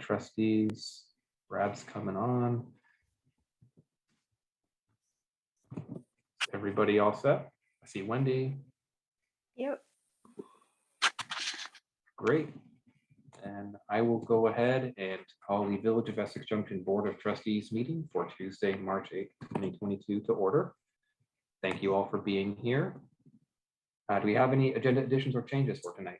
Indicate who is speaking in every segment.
Speaker 1: Trustees, Brad's coming on. Everybody all set? I see Wendy.
Speaker 2: Yep.
Speaker 1: Great. And I will go ahead and call the Village of Essex Junction Board of Trustees meeting for Tuesday, March 8th, 2022 to order. Thank you all for being here. Do we have any agenda additions or changes for tonight?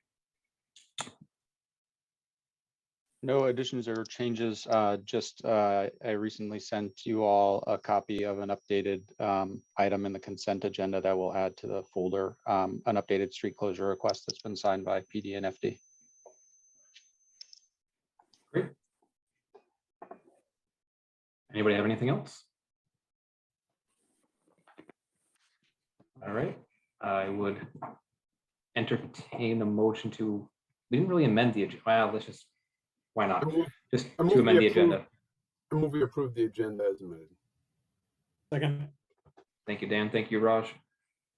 Speaker 3: No additions or changes. I recently sent you all a copy of an updated item in the consent agenda that will add to the folder, an updated street closure request that's been signed by PD and FD.
Speaker 1: Great. Anybody have anything else? All right, I would entertain a motion to, we didn't really amend the agenda. Well, let's just, why not? Just to amend the agenda.
Speaker 4: I move we approve the agenda as amended.
Speaker 5: Second.
Speaker 1: Thank you, Dan. Thank you, Raj.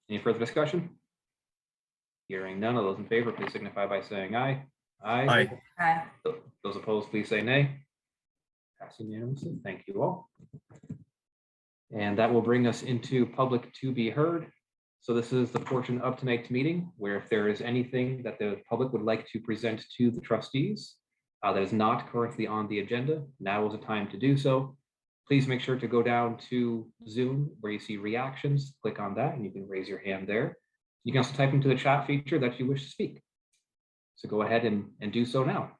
Speaker 1: Any further discussion? Hearing none of those in favor, please signify by saying aye. Aye.
Speaker 2: Aye.
Speaker 1: Those opposed, please say nay. Passing unanimously. Thank you all. And that will bring us into public to be heard. So this is the portion of tonight's meeting where if there is anything that the public would like to present to the trustees that is not currently on the agenda, now is the time to do so. Please make sure to go down to Zoom where you see reactions, click on that and you can raise your hand there. You can also type into the chat feature that you wish to speak. So go ahead and do so now.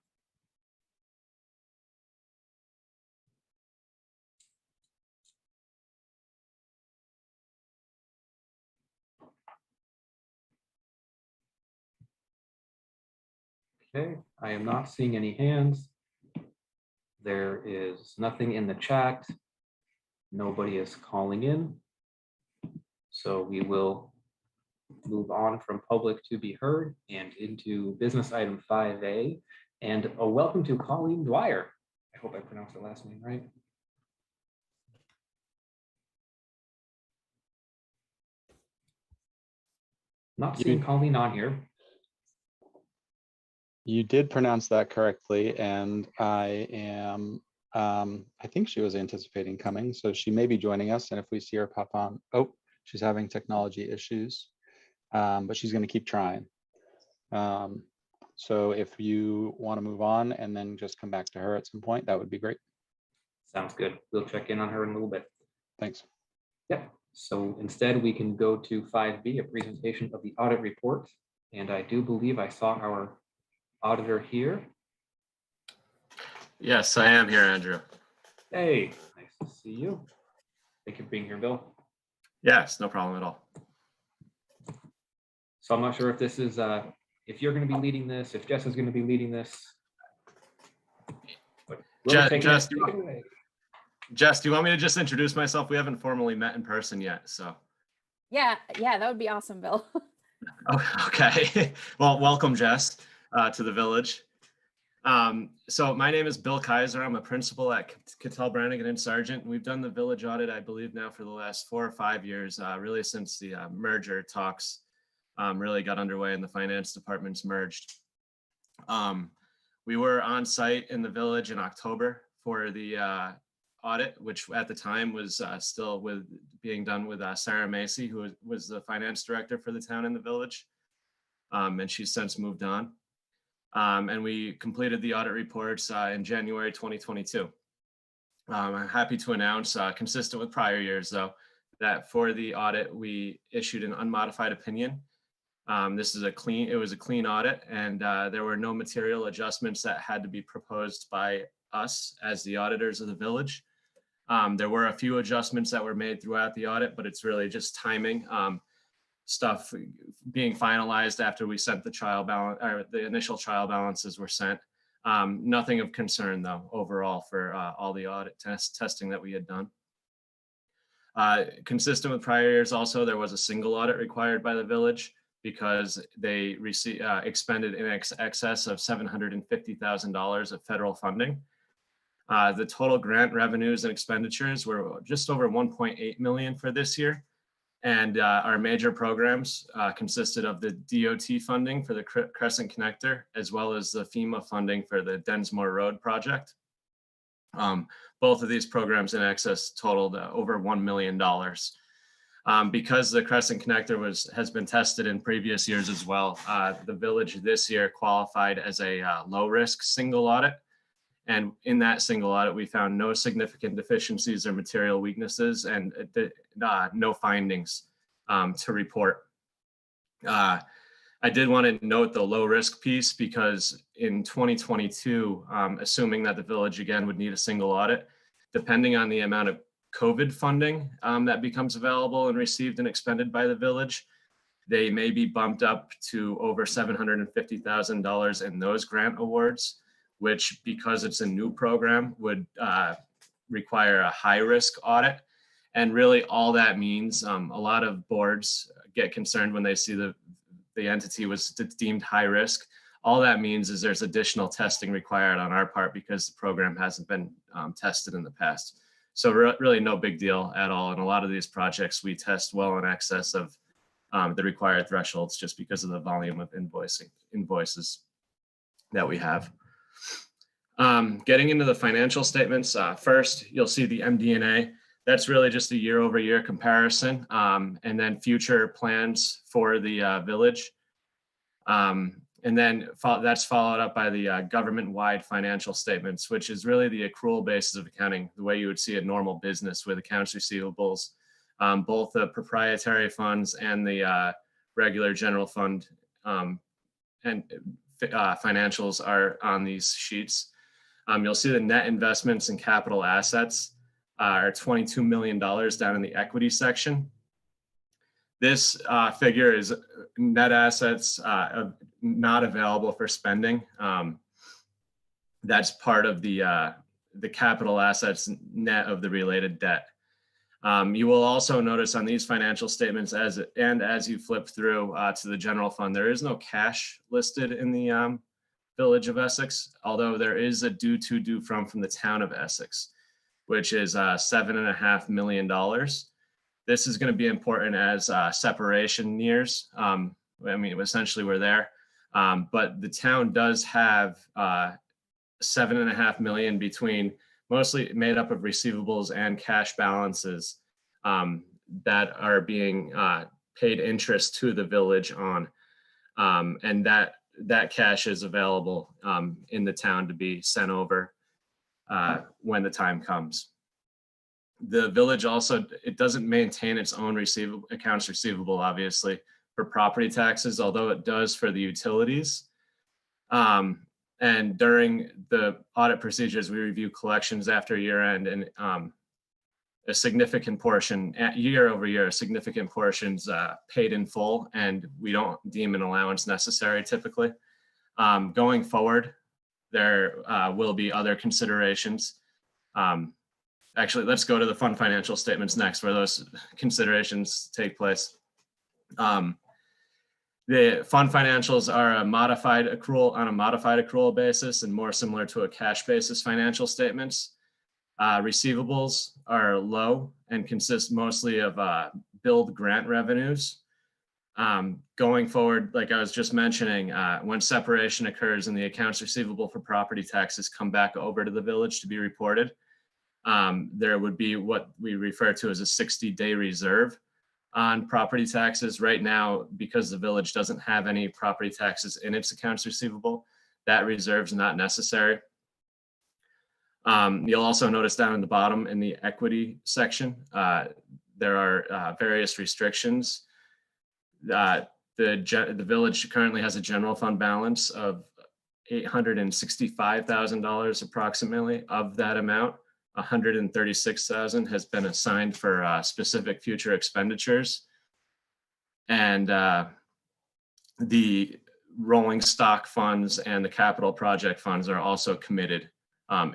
Speaker 1: Okay, I am not seeing any hands. There is nothing in the chat. Nobody is calling in. So we will move on from public to be heard and into business item 5A. And a welcome to Colleen Dwyer. I hope I pronounced the last name right. Not seeing Colleen on here.
Speaker 3: You did pronounce that correctly, and I think she was anticipating coming, so she may be joining us, and if we see her pop on, oh, she's having technology issues, but she's going to keep trying. So if you want to move on and then just come back to her at some point, that would be great.
Speaker 1: Sounds good. We'll check in on her in a little bit.
Speaker 3: Thanks.
Speaker 1: Yep. So instead we can go to 5B, a presentation of the audit report. And I do believe I saw our auditor here.
Speaker 6: Yes, I am here, Andrew.
Speaker 1: Hey, nice to see you. Thank you for being here, Bill.
Speaker 6: Yes, no problem at all.
Speaker 1: So I'm not sure if this is, if you're going to be leading this, if Jess is going to be leading this.
Speaker 6: Jess, do you want me to just introduce myself? We haven't formally met in person yet, so.
Speaker 2: Yeah, that would be awesome, Bill.
Speaker 6: Okay. Well, welcome, Jess, to the village. So my name is Bill Kaiser. I'm a principal at Cattell, Brannigan and Sargent. We've done the village audit, I believe, now for the last 4 or 5 years, really since the merger talks really got underway and the finance departments merged. We were on site in the village in October for the audit, which at the time was still being done with Sarah Macy, who was the finance director for the town and the village. And she's since moved on. And we completed the audit reports in January 2022. I'm happy to announce, consistent with prior years though, that for the audit, we issued an unmodified opinion. This is it was a clean audit, and there were no material adjustments that had to be proposed by us as the auditors of the village. There were a few adjustments that were made throughout the audit, but it's really just timing. Stuff being finalized after we sent the trial balance, or the initial trial balances were sent. Nothing of concern though, overall for all the audit testing that we had done. Consistent with prior years also, there was a single audit required by the village because they expended in excess of $750,000 of federal funding. The total grant revenues and expenditures were just over 1.8 million for this year. And our major programs consisted of the DOT funding for the Crescent Connector, as well as the FEMA funding for the Densmore Road project. Both of these programs in excess totaled over $1 million. Because the Crescent Connector has been tested in previous years as well, the village this year qualified as a low-risk single audit. And in that single audit, we found no significant deficiencies or material weaknesses and no findings to report. I did want to note the low risk piece because in 2022, assuming that the village again would need a single audit, depending on the amount of COVID funding that becomes available and received and expended by the village, they may be bumped up to over $750,000 in those grant awards, which, because it's a new program, would require a high risk audit. And really all that means, a lot of boards get concerned when they see the entity was deemed high risk. All that means is there's additional testing required on our part because the program hasn't been tested in the past. So really no big deal at all. And a lot of these projects we test well in excess of the required thresholds just because of the volume of invoices that we have. Getting into the financial statements, first, you'll see the MD&A. That's really just a year-over-year comparison, and then future plans for the village. And then that's followed up by the government-wide financial statements, which is really the accrual basis of accounting, the way you would see a normal business with accounts receivables, both the proprietary funds and the regular general fund and financials are on these sheets. You'll see the net investments and capital assets are $22 million down in the equity section. This figure is net assets not available for spending. That's part of the capital assets net of the related debt. You will also notice on these financial statements as you flip through to the general fund, there is no cash listed in the Village of Essex, although there is a due from the town of Essex, which is $7.5 million. This is going to be important as separation nears. I mean, essentially we're there, but the town does have $7.5 million between mostly made up of receivables and cash balances that are being paid interest to the village on, and that cash is available in the town to be sent over when the time comes. The village also, it doesn't maintain its own accounts receivable, obviously, for property taxes, although it does for the utilities. And during the audit procedures, we review collections after year end, and a significant portion, year over year, a significant portion's paid in full, and we don't deem an allowance necessary typically. Going forward, there will be other considerations. Actually, let's go to the fund financial statements next, where those considerations take place. The fund financials are on a modified accrual basis and more similar to a cash basis financial statements. Receivables are low and consist mostly of billed grant revenues. Going forward, like I was just mentioning, when separation occurs and the accounts receivable for property taxes come back over to the village to be reported, there would be what we refer to as a 60-day reserve on property taxes. Right now, because the village doesn't have any property taxes in its accounts receivable, that reserve is not necessary. You'll also notice down in the bottom in the equity section, there are various restrictions. The village currently has a general fund balance of $865,000 approximately. Of that amount, $136,000 has been assigned for specific future expenditures, and the rolling stock funds and the capital project funds are also committed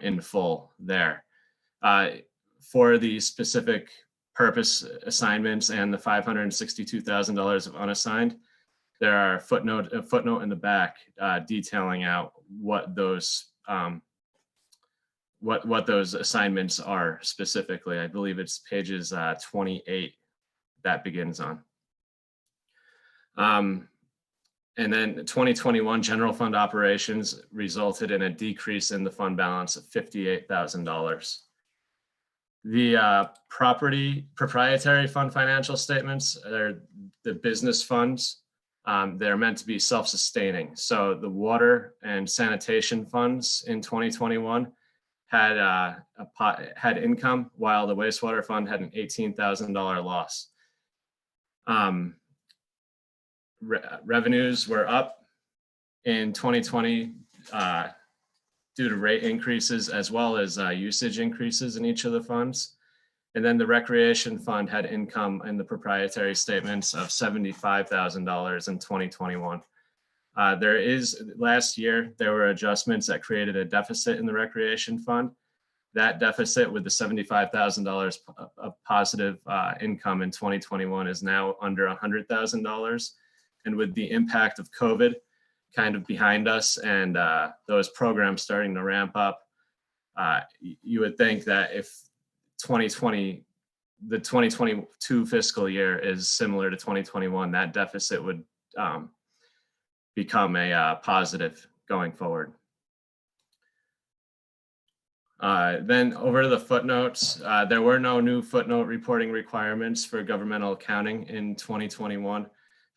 Speaker 6: in full there. For the specific purpose assignments and the $562,000 of unassigned, there are a footnote in the back detailing out what those what those assignments are specifically. I believe it's pages 28 that begins on. And then 2021 general fund operations resulted in a decrease in the fund balance of $58,000. The proprietary fund financial statements are the business funds. They're meant to be self-sustaining. So the water and sanitation funds in 2021 had income, while the wastewater fund had an $18,000 loss. Revenues were up in 2020 due to rate increases as well as usage increases in each of the funds. And then the recreation fund had income in the proprietary statements of $75,000 in 2021. Last year, there were adjustments that created a deficit in the recreation fund. That deficit with the $75,000 of positive income in 2021 is now under $100,000. And with the impact of COVID kind of behind us and those programs starting to ramp up, you would think that if the 2022 fiscal year is similar to 2021, that deficit would become a positive going forward. Then over to the footnotes, there were no new footnote reporting requirements for governmental accounting in 2021.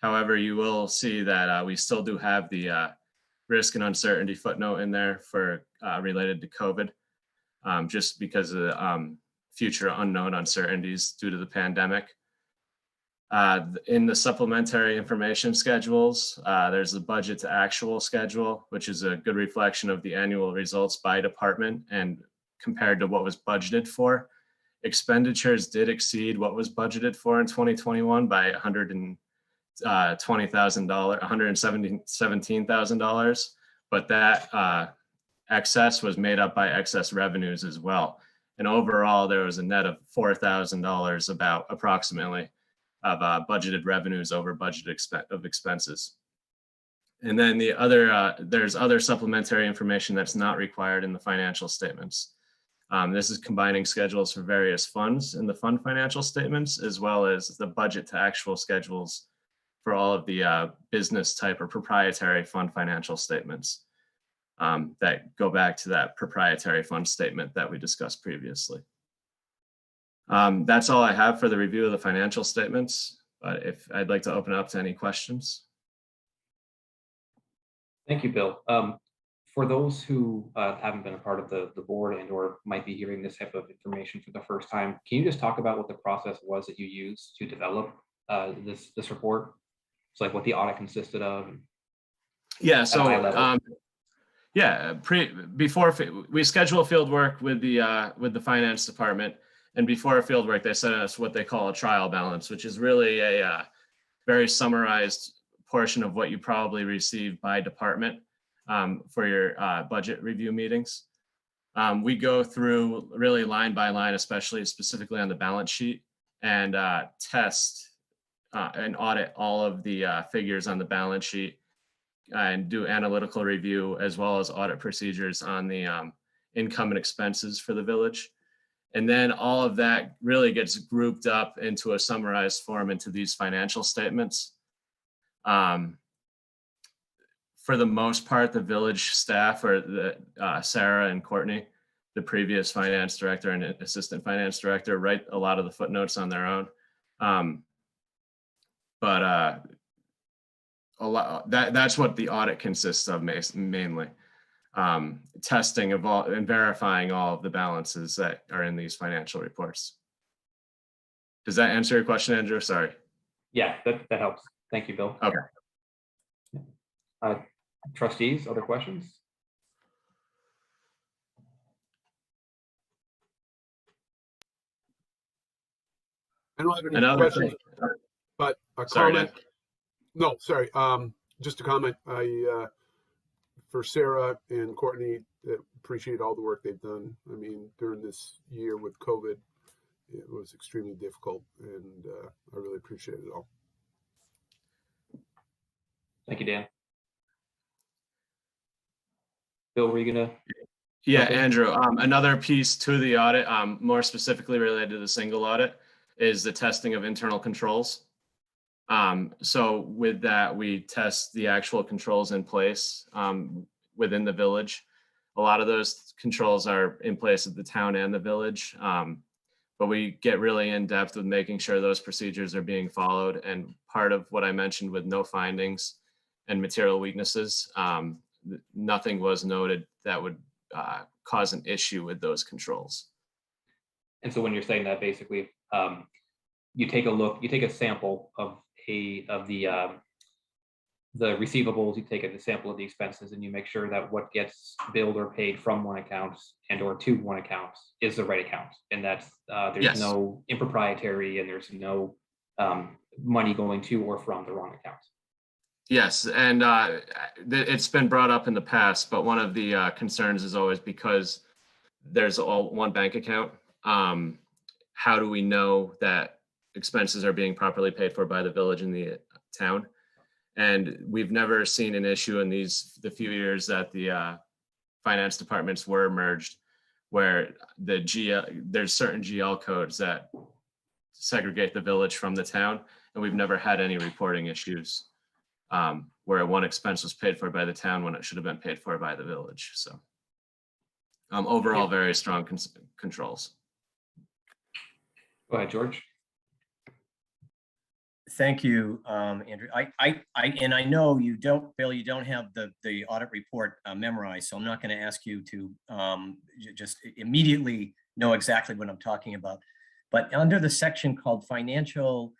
Speaker 6: However, you will see that we still do have the risk and uncertainty footnote in there for related to COVID, just because of the future unknown uncertainties due to the pandemic. In the supplementary information schedules, there's the budget to actual schedule, which is a good reflection of the annual results by department and compared to what was budgeted for. Expenditures did exceed what was budgeted for in 2021 by $117,000, but that excess was made up by excess revenues as well. And overall, there was a net of $4,000 approximately of budgeted revenues over budget expenses. And then there's other supplementary information that's not required in the financial statements. This is combining schedules for various funds in the fund financial statements, as well as the budget to actual schedules for all of the business type or proprietary fund financial statements that go back to that proprietary fund statement that we discussed previously. That's all I have for the review of the financial statements, but if I'd like to open up to any questions.
Speaker 1: Thank you, Bill. For those who haven't been a part of the board and or might be hearing this type of information for the first time, can you just talk about what the process was that you used to develop this report? So like what the audit consisted of?
Speaker 6: Yeah, so before we schedule field work with the finance department, and before field work, they sent us what they call a trial balance, which is really a very summarized portion of what you probably receive by department for your budget review meetings. We go through really line by line, especially specifically on the balance sheet, and test and audit all of the figures on the balance sheet and do analytical review as well as audit procedures on the income and expenses for the village. And then all of that really gets grouped up into a summarized form into these financial statements. For the most part, the village staff or Sarah and Courtney, the previous finance director and assistant finance director, write a lot of the footnotes on their own. That's what the audit consists of mainly. Testing of all and verifying all of the balances that are in these financial reports. Does that answer your question, Andrew? Sorry.
Speaker 1: Yeah, that helps. Thank you, Bill.
Speaker 6: Okay.
Speaker 1: Trustees, other questions?
Speaker 4: I don't have any
Speaker 6: Another
Speaker 4: questions,
Speaker 6: thing.
Speaker 4: but a
Speaker 6: Sorry,
Speaker 4: comment.
Speaker 6: Dan.
Speaker 4: No, sorry. Just a comment. For Sarah and Courtney, appreciate all the work they've done. I mean, during this year with COVID, it was extremely difficult, and I really appreciate it all.
Speaker 1: Thank you, Dan. Bill, were you gonna?
Speaker 6: Yeah,
Speaker 1: Okay.
Speaker 6: Andrew, another piece to the audit, more specifically related to the single audit. is the testing of internal controls. So with that, we test the actual controls in place within the village. A lot of those controls are in place at the town and the village. But we get really in depth with making sure those procedures are being followed. And part of what I mentioned with no findings and material weaknesses, nothing was noted that would cause an issue with those controls.
Speaker 1: And so when you're saying that, basically, you take a sample of the receivables, you take a sample of the expenses, and you make sure that what gets billed or paid from one account and or to one account is the right account, and that's there's
Speaker 6: Yes.
Speaker 1: no impropriety and there's no money going to or from the wrong account.
Speaker 6: Yes, and it's been brought up in the past, but one of the concerns is always because there's all one bank account. How do we know that expenses are being properly paid for by the village and the town? And we've never seen an issue in the few years that the finance departments were merged, where there's certain GL codes that segregate the village from the town, and we've never had any reporting issues where one expense was paid for by the town when it should have been paid for by the village. So overall, very strong controls.
Speaker 1: Go ahead, George.
Speaker 7: Thank you, Andrew. I know you don't, Bill, you don't have the audit report memorized, so I'm not going to ask you to just immediately know exactly what I'm talking about. But under the section called financial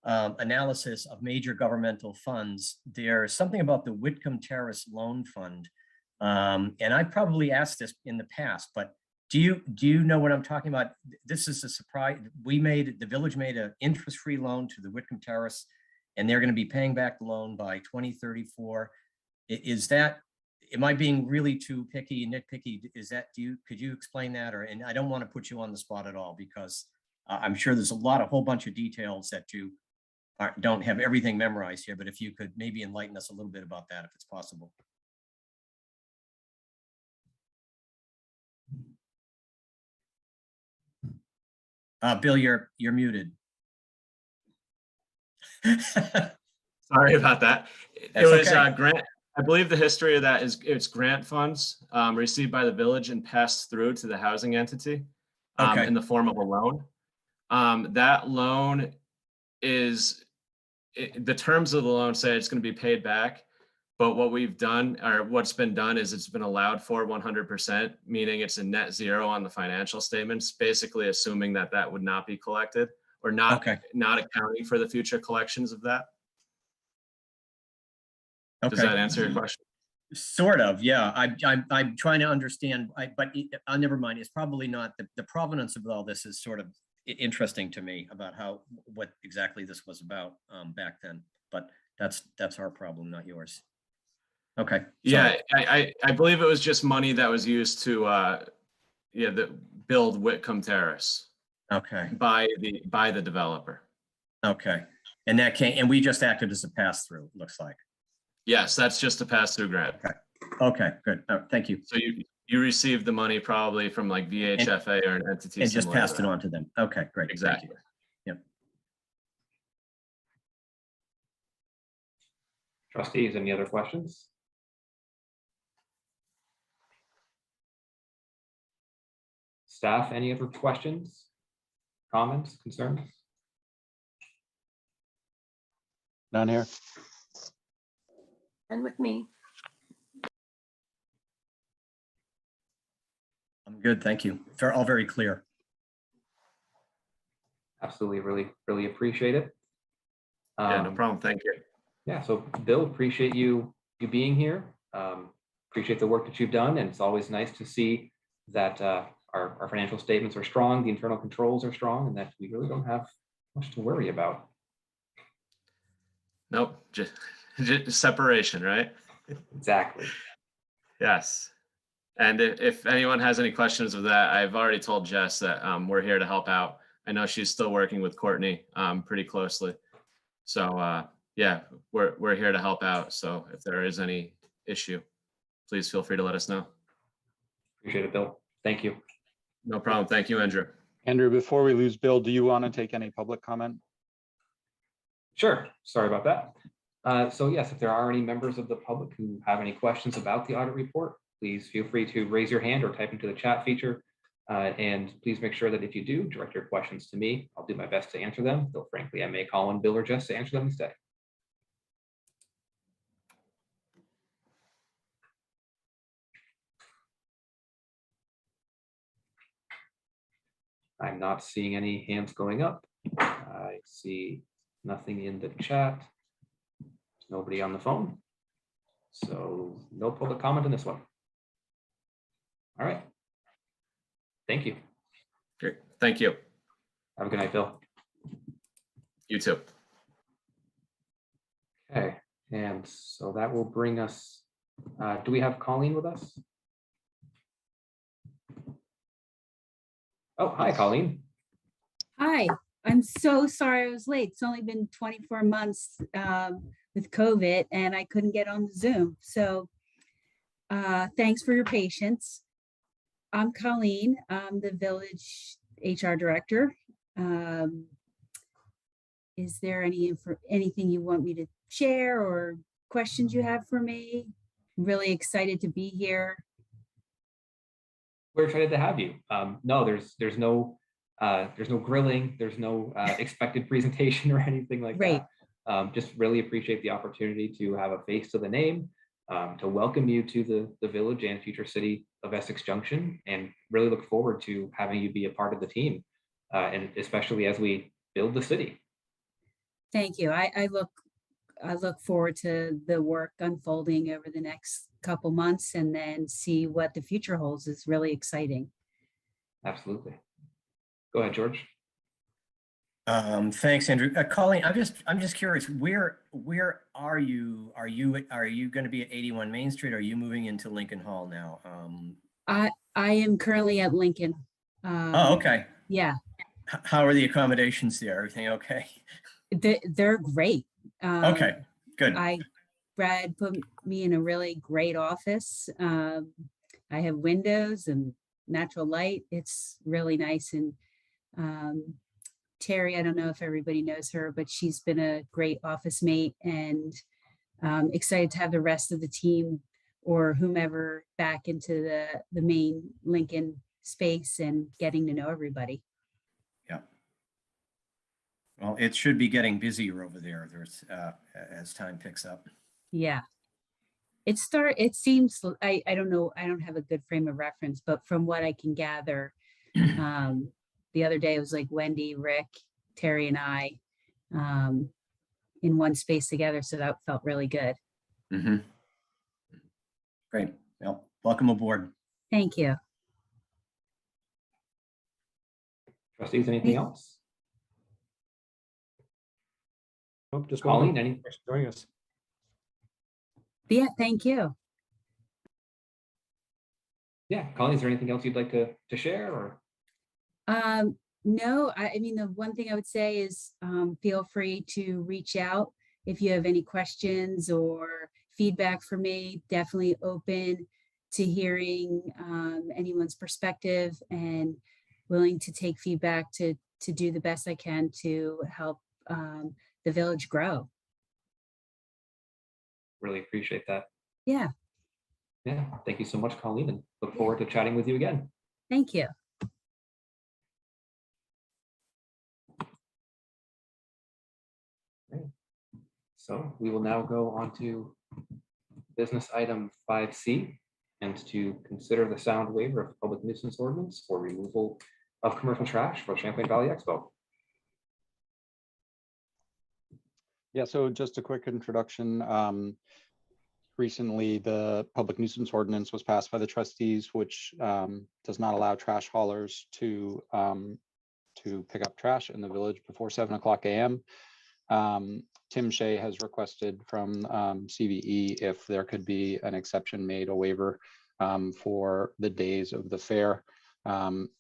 Speaker 7: analysis of major governmental funds, there's something about the Whitcomb Terrace Loan Fund. And I probably asked this in the past, but do you know what I'm talking about? This is a surprise. The village made an interest-free loan to the Whitcomb Terrace, and they're going to be paying back the loan by 2034. Am I being really too picky, nitpicky? Could you explain that? And I don't want to put you on the spot at all, because I'm sure there's a whole bunch of details that you don't have everything memorized here, but if you could maybe enlighten us a little bit about that, if it's possible. Bill, you're muted.
Speaker 6: Sorry about that.
Speaker 7: That's
Speaker 6: It was
Speaker 7: okay.
Speaker 6: grant. I believe the history of that is it's grant funds received by the village and passed through to the housing entity
Speaker 7: Okay.
Speaker 6: in the form of a loan. That loan is, the terms of the loan say it's going to be paid back. But what we've done, or what's been done, is it's been allowed for 100%, meaning it's a net zero on the financial statements, basically assuming that that would not be collected, or not accounting for the future collections of that.
Speaker 7: Okay.
Speaker 6: Does that answer your question?
Speaker 7: Sort of, yeah. I'm trying to understand, but never mind. It's probably not the provenance of all this is sort of interesting to me about what exactly this was about back then. But that's our problem, not yours. Okay.
Speaker 6: Yeah, I believe it was just money that was used to build Whitcomb Terrace.
Speaker 7: Okay.
Speaker 6: By the developer.
Speaker 7: Okay. And we just acted as a pass through, looks like.
Speaker 6: Yes, that's just a pass through grant.
Speaker 7: Okay, good. Thank you.
Speaker 6: So you received the money probably from like VHFA or an entity
Speaker 7: And just
Speaker 6: similar to
Speaker 7: passed it
Speaker 6: that.
Speaker 7: on to them. Okay, great.
Speaker 6: Exactly.
Speaker 7: Thank you. Yep.
Speaker 1: Trustees, any other questions? Staff, any other questions, comments, concerns?
Speaker 3: None here.
Speaker 2: And with me.
Speaker 7: I'm good, thank you. They're all very clear.
Speaker 1: Absolutely, really appreciate it.
Speaker 6: Yeah, no problem. Thank you.
Speaker 1: Yeah, so Bill, appreciate you being here. Appreciate the work that you've done, and it's always nice to see that our financial statements are strong, the internal controls are strong, and that we really don't have much to worry about.
Speaker 6: Nope, just separation, right?
Speaker 1: Exactly.
Speaker 6: Yes. And if anyone has any questions of that, I've already told Jess that we're here to help out. I know she's still working with Courtney pretty closely. So yeah, we're here to help out. So if there is any issue, please feel free to let us know.
Speaker 1: Appreciate it, Bill. Thank you.
Speaker 6: No problem. Thank you, Andrew.
Speaker 3: Andrew, before we lose Bill, do you want to take any public comment?
Speaker 1: Sure, sorry about that. So yes, if there are any members of the public who have any questions about the audit report, please feel free to raise your hand or type into the chat feature. And please make sure that if you do, direct your questions to me. I'll do my best to answer them, though frankly, I may call on Bill or Jess to answer them instead. I'm not seeing any hands going up. I see nothing in the chat. Nobody on the phone. So no public comment on this one. All right. Thank you.
Speaker 6: Great. Thank you.
Speaker 1: Have a good night, Bill.
Speaker 6: You too.
Speaker 1: Okay, and so that will bring us, do we have Colleen with us? Oh, hi, Colleen.
Speaker 8: Hi, I'm so sorry I was late. It's only been 24 months with COVID and I couldn't get on the Zoom. So thanks for your patience. I'm Colleen. I'm the village HR director. Is there anything you want me to share or questions you have for me? I'm really excited to be here.
Speaker 1: We're excited to have you. No, there's no grilling, there's no expected presentation or anything like
Speaker 8: Great.
Speaker 1: that. Just really appreciate the opportunity to have a face to the name, to welcome you to the village and future city of Essex Junction, and really look forward to having you be a part of the team, and especially as we build the city.
Speaker 8: Thank you. I look forward to the work unfolding over the next couple months and then see what the future holds. Is really exciting.
Speaker 1: Absolutely. Go ahead, George.
Speaker 7: Thanks, Andrew. Colleen, I'm just curious, where are you? Are you going to be at 81 Main Street? Or are you moving into Lincoln Hall now?
Speaker 8: I am currently at Lincoln.
Speaker 7: Oh, okay.
Speaker 8: Yeah,
Speaker 7: How are the accommodations there? Everything okay?
Speaker 8: they're great.
Speaker 7: Okay, good.
Speaker 8: Brad put me in a really great office. I have windows and natural light. It's really nice. And Terry, I don't know if everybody knows her, but she's been a great office mate, and excited to have the rest of the team or whomever back into the main Lincoln space and getting to know everybody.
Speaker 7: Yeah. Well, it should be getting busier over there. There's as time picks up.
Speaker 8: Yeah. It seems, I don't know, I don't have a good frame of reference, but from what I can gather, the other day it was like Wendy, Rick, Terry, and I in one space together. So that felt really good.
Speaker 7: Mm-hmm. Great. Well, welcome aboard.
Speaker 8: Thank you.
Speaker 1: Trustees, anything else?
Speaker 5: Nope, just
Speaker 1: Colleen,
Speaker 5: Colleen,
Speaker 1: any?
Speaker 5: thanks for joining us.
Speaker 8: Yeah, thank you.
Speaker 1: Yeah, Colleen, is there anything else you'd like to share or?
Speaker 8: No, I mean, the one thing I would say is feel free to reach out if you have any questions or feedback for me. Definitely open to hearing anyone's perspective and willing to take feedback to do the best I can to help the village grow.
Speaker 1: Really appreciate that.
Speaker 8: Yeah,
Speaker 1: Yeah, thank you so much, Colleen, and look forward to chatting with you again.
Speaker 8: thank you.
Speaker 1: Great. So we will now go on to business item 5C, and to consider the sound waiver of public nuisance ordinance for removal of commercial trash for Champlain Valley Expo.
Speaker 3: Yeah, so just a quick introduction. Recently, the public nuisance ordinance was passed by the trustees, which does not allow trash haulers to pick up trash in the village before 7 o'clock a.m. Tim Shea has requested from CVE if there could be an exception made, a waiver for the days of the fair.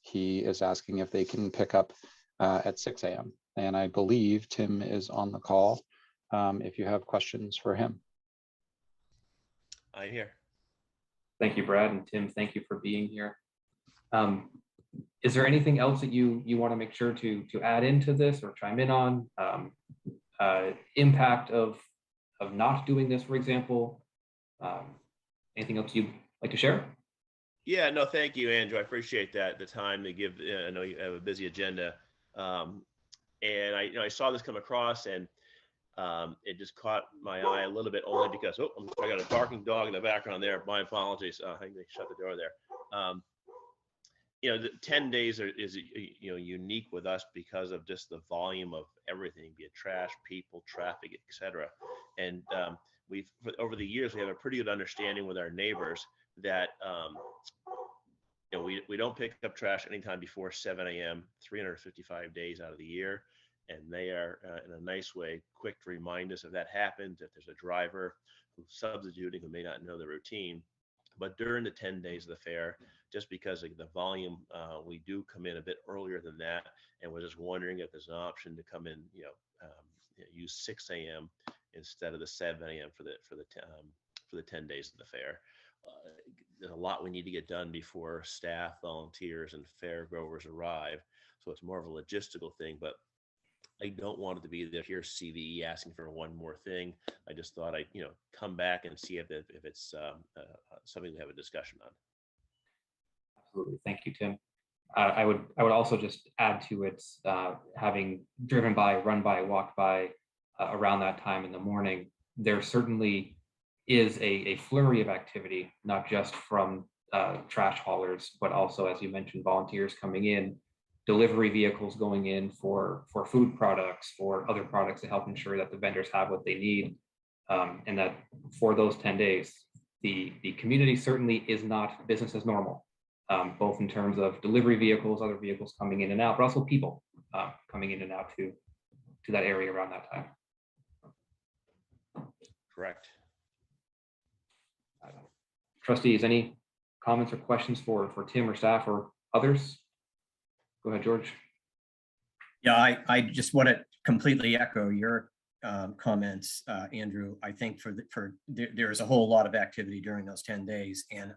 Speaker 3: He is asking if they can pick up at 6 a.m. And I believe Tim is on the call if you have questions for him.
Speaker 9: I hear.
Speaker 1: Thank you, Brad, and Tim, thank you for being here. Is there anything else that you want to make sure to add into this or chime in on? Impact of not doing this, for example? Anything else you'd like to share?
Speaker 9: Yeah, no, thank you, Andrew. I appreciate that, the time to give. I know you have a busy agenda. And I saw this come across, and it just caught my eye a little bit, only because, I got a barking dog in the background there. My apologies. I think they shut the door there. The 10 days is unique with us because of just the volume of everything, be it trash, people, traffic, etc. And over the years, we have a pretty good understanding with our neighbors that we don't pick up trash anytime before 7 a.m. 355 days out of the year. And they are, in a nice way, quick to remind us if that happens, if there's a driver who's substituting who may not know the routine. But during the 10 days of the fair, just because of the volume, we do come in a bit earlier than that. And we're just wondering if there's an option to come in, use 6 a.m. instead of the 7 a.m. for the 10 days of the fair. There's a lot we need to get done before staff, volunteers, and fair growers arrive. So it's more of a logistical thing, but I don't want it to be that here's CVE asking for one more thing. I just thought I'd come back and see if it's something to have a discussion on.
Speaker 1: Absolutely, thank you, Tim. I would also just add to it, having driven by, run by, walked by around that time in the morning, there certainly is a flurry of activity, not just from trash haulers, but also, as you mentioned, volunteers coming in, delivery vehicles going in for food products, for other products to help ensure that the vendors have what they need. And that for those 10 days, the community certainly is not business as normal, both in terms of delivery vehicles, other vehicles coming in and out, but also people coming in and out to that area around that time.
Speaker 9: Correct.
Speaker 1: Trustees, any comments or questions for Tim or staff or others? Go ahead, George.
Speaker 7: Yeah, I just want to completely echo your comments, Andrew. I think there's a whole lot of activity during those 10 days. And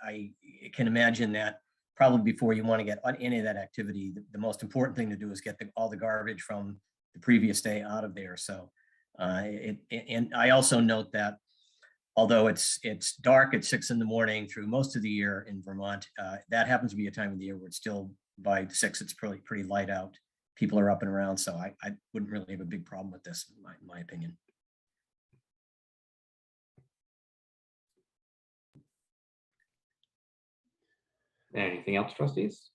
Speaker 7: I can imagine that probably before you want to get on any of that activity, the most important thing to do is get all the garbage from the previous day out of there. So, and I also note that although it's dark at 6 in the morning through most of the year in Vermont, that happens to be a time of the year where it's still by 6, it's pretty light out. People are up and around, so I wouldn't really have a big problem with this, in my opinion.
Speaker 1: Anything else, trustees?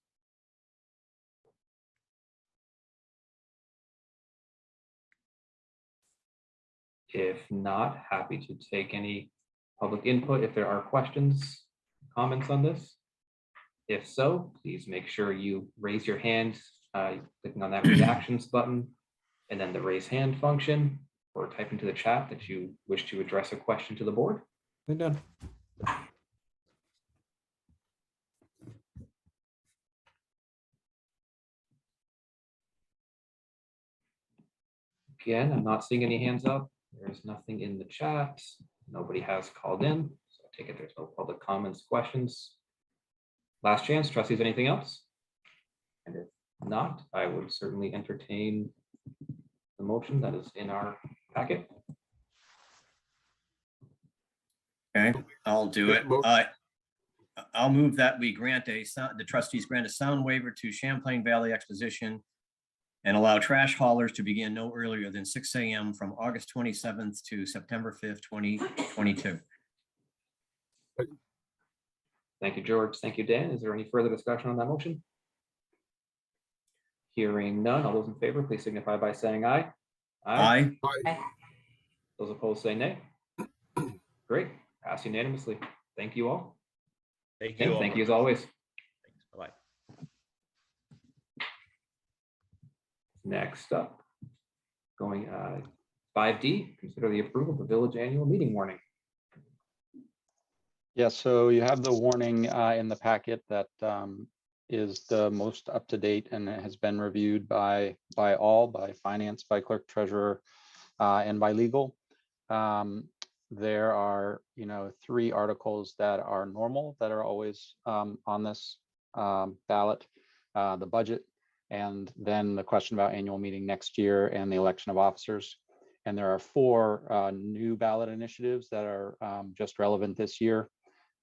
Speaker 1: If not, happy to take any public input if there are questions, comments on this. If so, please make sure you raise your hand, clicking on that reactions button, and then the raise hand function, or type into the chat that you wish to address a question to the board.
Speaker 5: They're done.
Speaker 1: Again, I'm not seeing any hands up. There's nothing in the chat. Nobody has called in. So I take it there's no public comments, questions. Last chance, trustees, anything else? And if not, I would certainly entertain the motion that is in our packet.
Speaker 7: Okay, I'll do it. I'll move that we grant the trustees grant a sound waiver to Champlain Valley Exposition and allow trash haulers to begin no earlier than 6 a.m. from August 27th to September 5th, 2022.
Speaker 1: Thank you, George. Thank you, Dan. Is there any further discussion on that motion? Hearing none, all those in favor, please signify by saying aye.
Speaker 7: Aye.
Speaker 1: Those opposed say nay. Great, pass unanimously. Thank you all.
Speaker 9: Thank you.
Speaker 1: Thank you as always.
Speaker 9: Thanks. Bye-bye.
Speaker 1: Next up, going 5D, consider the approval of the village annual meeting warning.
Speaker 3: Yeah, so you have the warning in the packet that is the most up to date, and it has been reviewed by finance, by clerk treasurer, and by legal. There are 3 articles that are normal that are always on this ballot. the budget, and then the question about annual meeting next year and the election of officers. And there are 4 new ballot initiatives that are just relevant this year.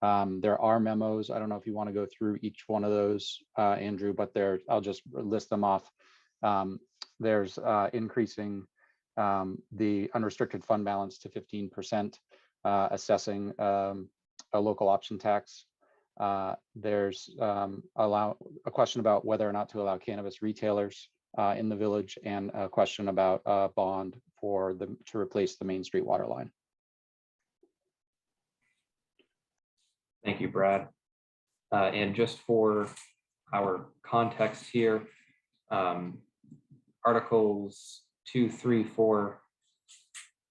Speaker 3: There are memos. I don't know if you want to go through each one of those, Andrew, but I'll just list them off. There's increasing the unrestricted fund balance to 15%, assessing a local option tax. There's a question about whether or not to allow cannabis retailers in the village, and a question about a bond to replace the Main Street water line.
Speaker 1: Thank you, Brad. And just for our context here, Articles 2, 3, 4,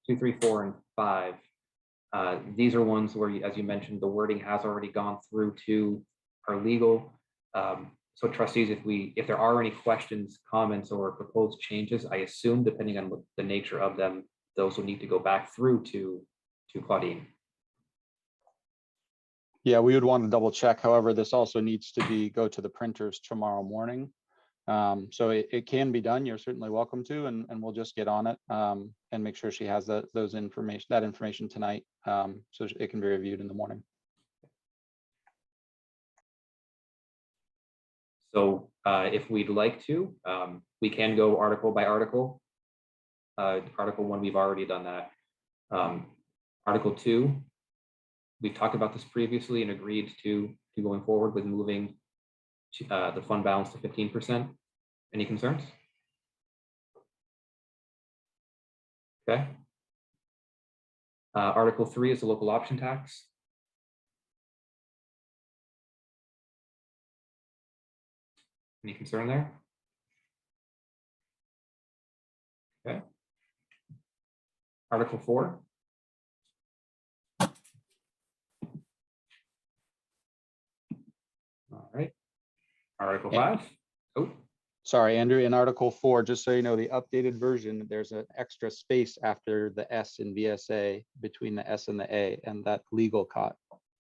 Speaker 1: and 5. These are ones where, as you mentioned, the wording has already gone through to our legal. So trustees, if there are any questions, comments, or proposed changes, I assume, depending on what the nature of them, those will need to go back through to Claudine.
Speaker 3: Yeah, we would want to double check. However, this also needs to go to the printers tomorrow morning. So it can be done. You're certainly welcome to, and we'll just get on it and make sure she has that information tonight, so it can be reviewed in the morning.
Speaker 1: So if we'd like to, we can go article by article. Article 1, we've already done that. Article 2, we've talked about this previously and agreed to going forward with moving the fund balance to 15%. Any concerns? Okay. Article 3 is the local option tax. Any concern there? Okay. Article 4. All right. Article 5. Oh,
Speaker 3: sorry, Andrew, in Article 4, just so you know, the updated version, there's an extra space after the S in VSA between the S and the A, and that legal caught.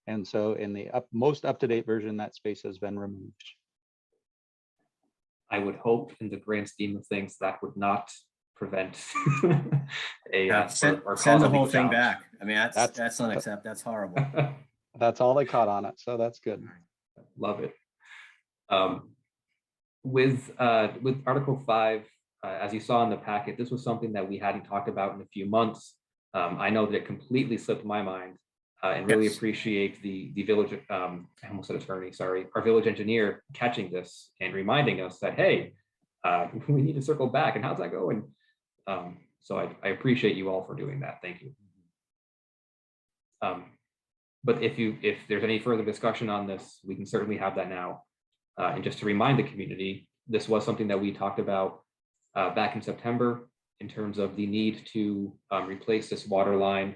Speaker 3: And so in the most up-to-date version, that space has been removed.
Speaker 1: I would hope in the grand scheme of things that would not prevent a
Speaker 7: Send
Speaker 1: or
Speaker 7: the
Speaker 1: cause a
Speaker 7: whole
Speaker 1: legal
Speaker 7: thing
Speaker 1: challenge.
Speaker 7: back. I mean, that's not acceptable. That's horrible.
Speaker 3: That's all they caught on it, so that's good.
Speaker 1: Love it. With Article 5, as you saw in the packet, this was something that we hadn't talked about in a few months. I know that it completely slipped my mind, and really
Speaker 7: Yes.
Speaker 1: appreciate the village, I almost said attorney, sorry, our village engineer catching this and reminding us that, hey, we need to circle back, and how's that going? So I appreciate you all for doing that. Thank you. But if there's any further discussion on this, we can certainly have that now. And just to remind the community, this was something that we talked about back in September in terms of the need to replace this water line,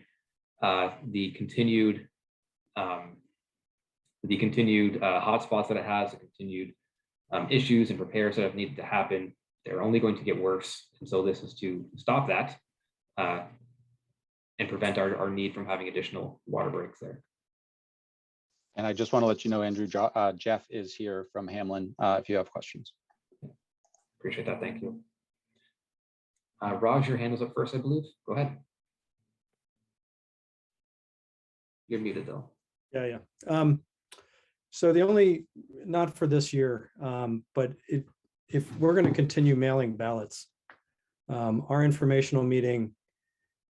Speaker 1: the continued hotspots that it has, the continued issues and repairs that have needed to happen. They're only going to get worse. And so this is to stop that and prevent our need from having additional water breaks there.
Speaker 3: And I just want to let you know, Andrew, Jeff is here from Hamlin if you have questions.
Speaker 1: Appreciate that. Thank you. Raj, your hand was up first, I believe. Go ahead. You're muted though.
Speaker 5: Yeah. So the only, not for this year, but if we're going to continue mailing ballots, our informational meeting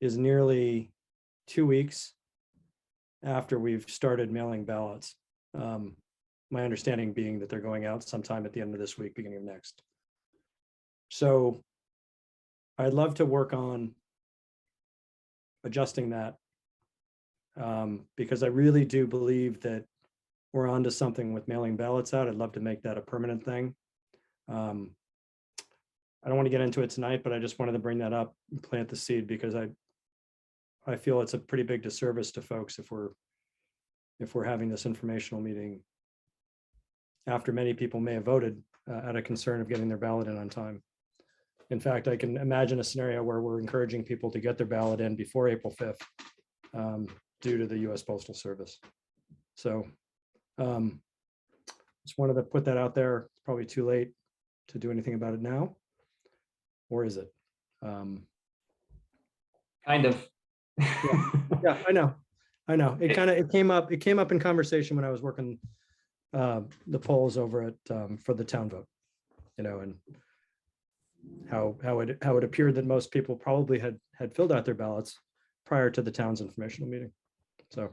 Speaker 5: is nearly 2 weeks after we've started mailing ballots. My understanding being that they're going out sometime at the end of this week, beginning of next. So I'd love to work on adjusting that because I really do believe that we're onto something with mailing ballots out. I'd love to make that a permanent thing. I don't want to get into it tonight, but I just wanted to bring that up and plant the seed because I feel it's a pretty big disservice to folks if we're having this informational meeting after many people may have voted out of concern of getting their ballot in on time. In fact, I can imagine a scenario where we're encouraging people to get their ballot in before April 5th due to the U.S. Postal Service. So Just wanted to put that out there. It's probably too late to do anything about it now. Or is it?
Speaker 1: Kind of.
Speaker 5: Yeah, I know. It came up in conversation when I was working the polls over at for the town vote, and how it appeared that most people probably had filled out their ballots prior to the town's informational meeting. So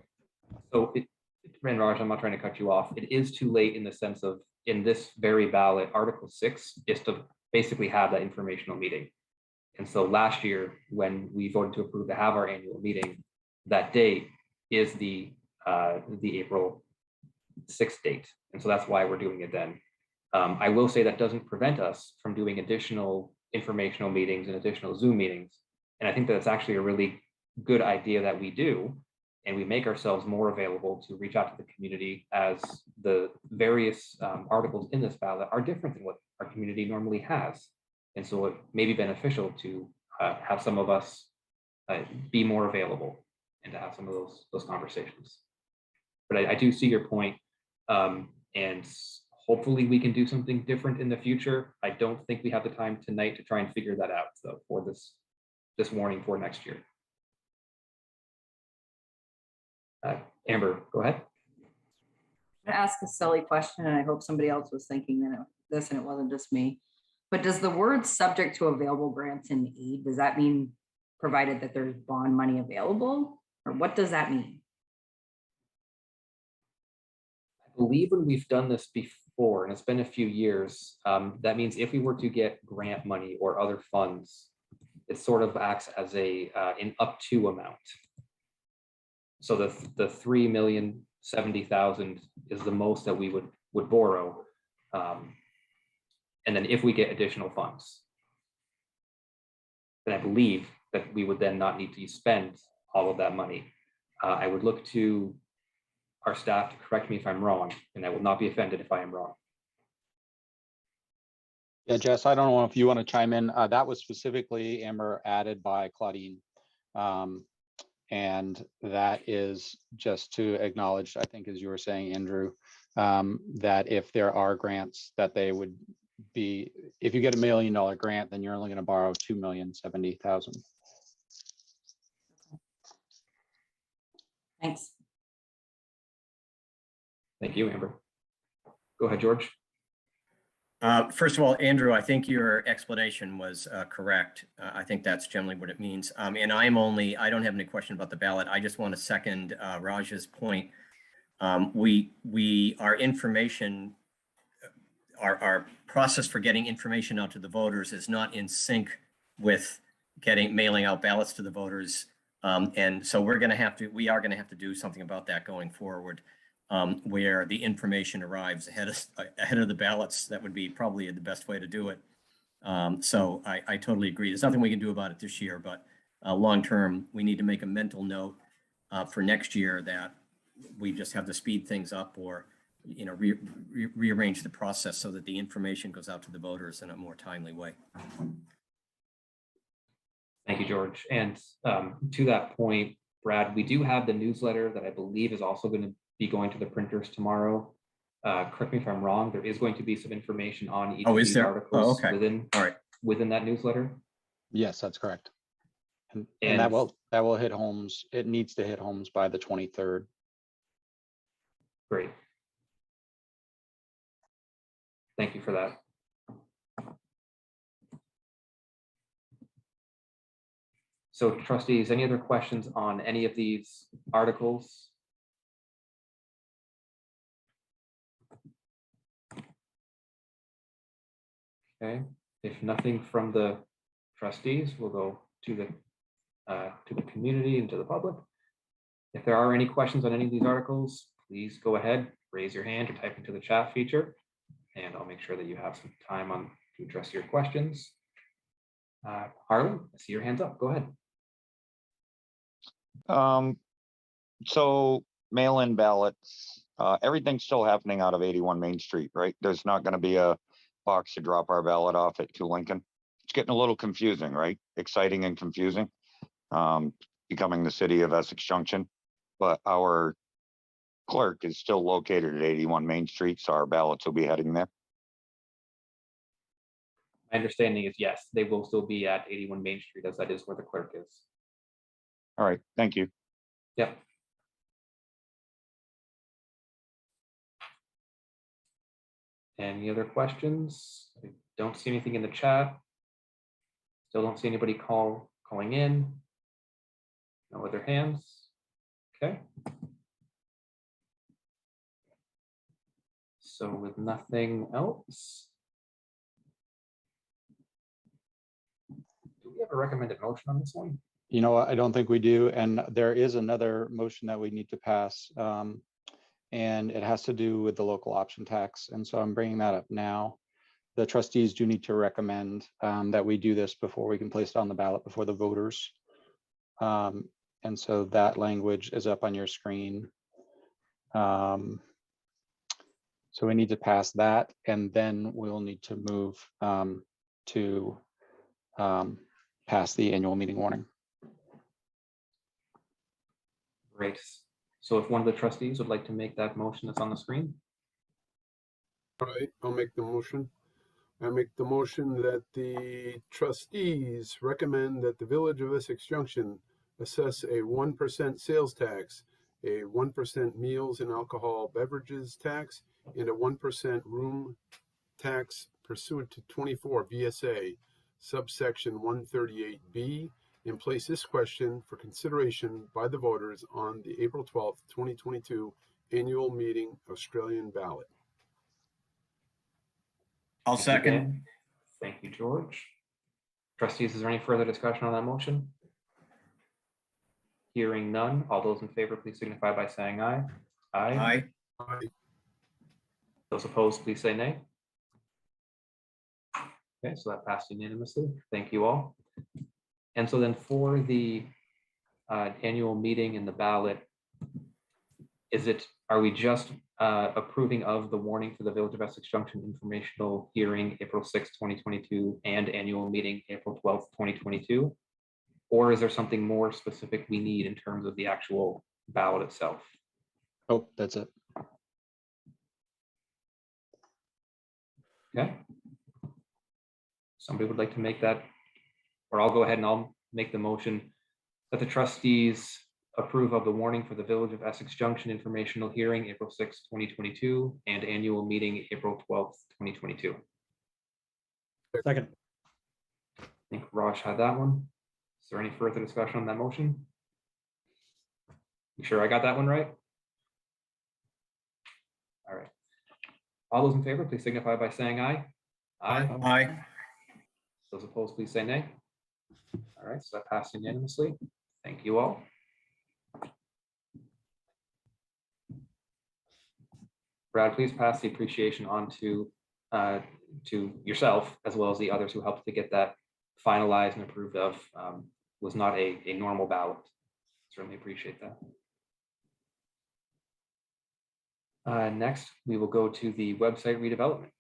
Speaker 1: Raj, I'm not trying to cut you off. It is too late in the sense of, in this very ballot, Article 6 is to basically have that informational meeting. And so last year, when we voted to approve to have our annual meeting, that date is the April 6th date. And so that's why we're doing it then. I will say that doesn't prevent us from doing additional informational meetings and additional Zoom meetings. And I think that it's actually a really good idea that we do, and we make ourselves more available to reach out to the community, as the various articles in this ballot are different than what our community normally has. And so it may be beneficial to have some of us be more available and to have some of those conversations. But I do see your point, and hopefully we can do something different in the future. I don't think we have the time tonight to try and figure that out, though, for this warning for next year. Amber, go ahead.
Speaker 10: I'm gonna ask a silly question, and I hope somebody else was thinking this and it wasn't just me. But does the word "subject to available grants and aid," does that mean provided that there's bond money available, or what does that mean?
Speaker 1: I believe when we've done this before, and it's been a few years, that means if we were to get grant money or other funds, it sort of acts as an up to amount. So the $3,070,000 is the most that we would borrow. And then if we get additional funds, then I believe that we would then not need to spend all of that money. I would look to our staff to correct me if I'm wrong, and I will not be offended if I am wrong.
Speaker 3: Yeah, Jess, I don't know if you want to chime in. That was specifically, Amber, added by Claudine. And that is just to acknowledge, I think, as you were saying, Andrew, that if there are grants that they would be, if you get $1 million grant, then you're only going to borrow $2,070,000.
Speaker 10: Thanks.
Speaker 1: Thank you, Amber. Go ahead, George.
Speaker 7: First of all, Andrew, I think your explanation was correct. I think that's generally what it means. And I don't have any question about the ballot. I just want to second Raj's point. Our information, our process for getting information out to the voters is not in sync with mailing out ballots to the voters. And so we are going to have to do something about that going forward. Where the information arrives ahead of the ballots. That would be probably the best way to do it. So I totally agree. There's nothing we can do about it this year, but long term, we need to make a mental note for next year that we just have to speed things up, or rearrange the process so that the information goes out to the voters in a more timely way.
Speaker 1: Thank you, George. And to that point, Brad, we do have the newsletter that I believe is also going to be going to the printers tomorrow. Correct me if I'm wrong. There is going to be some information on each of these articles within that newsletter.
Speaker 3: Yes, that's correct. And that will hit homes. It needs to hit homes by the 23rd.
Speaker 1: Great. Thank you for that. So, trustees, any other questions on any of these articles? Okay, if nothing from the trustees, we'll go to the community and to the public. If there are any questions on any of these articles, please go ahead, raise your hand or type into the chat feature, and I'll make sure that you have some time to address your questions. Harlan, I see your hands up. Go ahead.
Speaker 11: So mail-in ballots, everything's still happening out of 81 Main Street, right? There's not going to be a box to drop our ballot off at to Lincoln. It's getting a little confusing, right? Exciting and confusing, becoming the city of Essex Junction. But our clerk is still located at 81 Main Street, so our ballots will be heading there.
Speaker 1: My understanding is yes, they will still be at 81 Main Street, as that is where the clerk is.
Speaker 11: All right, thank you.
Speaker 1: Yep. Any other questions? I don't see anything in the chat. Still don't see anybody calling in. No other hands. Okay. So with nothing else, do we have a recommended motion on this one?
Speaker 3: You know, I don't think we do. And there is another motion that we need to pass. And it has to do with the local option tax. And so I'm bringing that up now. The trustees do need to recommend that we do this before we can place it on the ballot before the voters. And so that language is up on your screen. So we need to pass that, and then we'll need to move to pass the annual meeting warning.
Speaker 1: Great. So if one of the trustees would like to make that motion that's on the screen.
Speaker 4: All right, I'll make the motion. I make the motion that the trustees recommend that the Village of Essex Junction assess a 1% sales tax, a 1% meals and alcohol beverages tax, and a 1% room tax pursuant to 24 VSA subsection 138B, and place this question for consideration by the voters on the April 12th, 2022 annual meeting Australian ballot.
Speaker 7: I'll
Speaker 1: Thank you,
Speaker 7: second.
Speaker 1: Dan. Thank you, George. Trustees, is there any further discussion on that motion? Hearing none, all those in favor, please signify by saying aye.
Speaker 7: Aye.
Speaker 4: Aye.
Speaker 1: Those opposed, please say nay. Okay, so that passed unanimously. Thank you all. And so then for the annual meeting and the ballot, are we just approving of the warning for the Village of Essex Junction informational hearing April 6th, 2022 and annual meeting April 12th, 2022? Or is there something more specific we need in terms of the actual ballot itself?
Speaker 3: Oh, that's it.
Speaker 1: Okay. Somebody would like to make that, or I'll go ahead and I'll make the motion that the trustees approve of the warning for the Village of Essex Junction informational hearing April 6th, 2022 and annual meeting April 12th, 2022.
Speaker 5: Second.
Speaker 1: I think Raj had that one. Is there any further discussion on that motion? You sure I got that one right? All right. All those in favor, please signify by saying aye. Aye.
Speaker 7: Aye.
Speaker 1: Those opposed, please say nay. All right, so that passed unanimously. Thank you all. Brad, please pass the appreciation on to yourself as well as the others who helped to get that finalized and approved of. Was not a normal ballot. Certainly appreciate that. Next, we will go to the website redevelopment.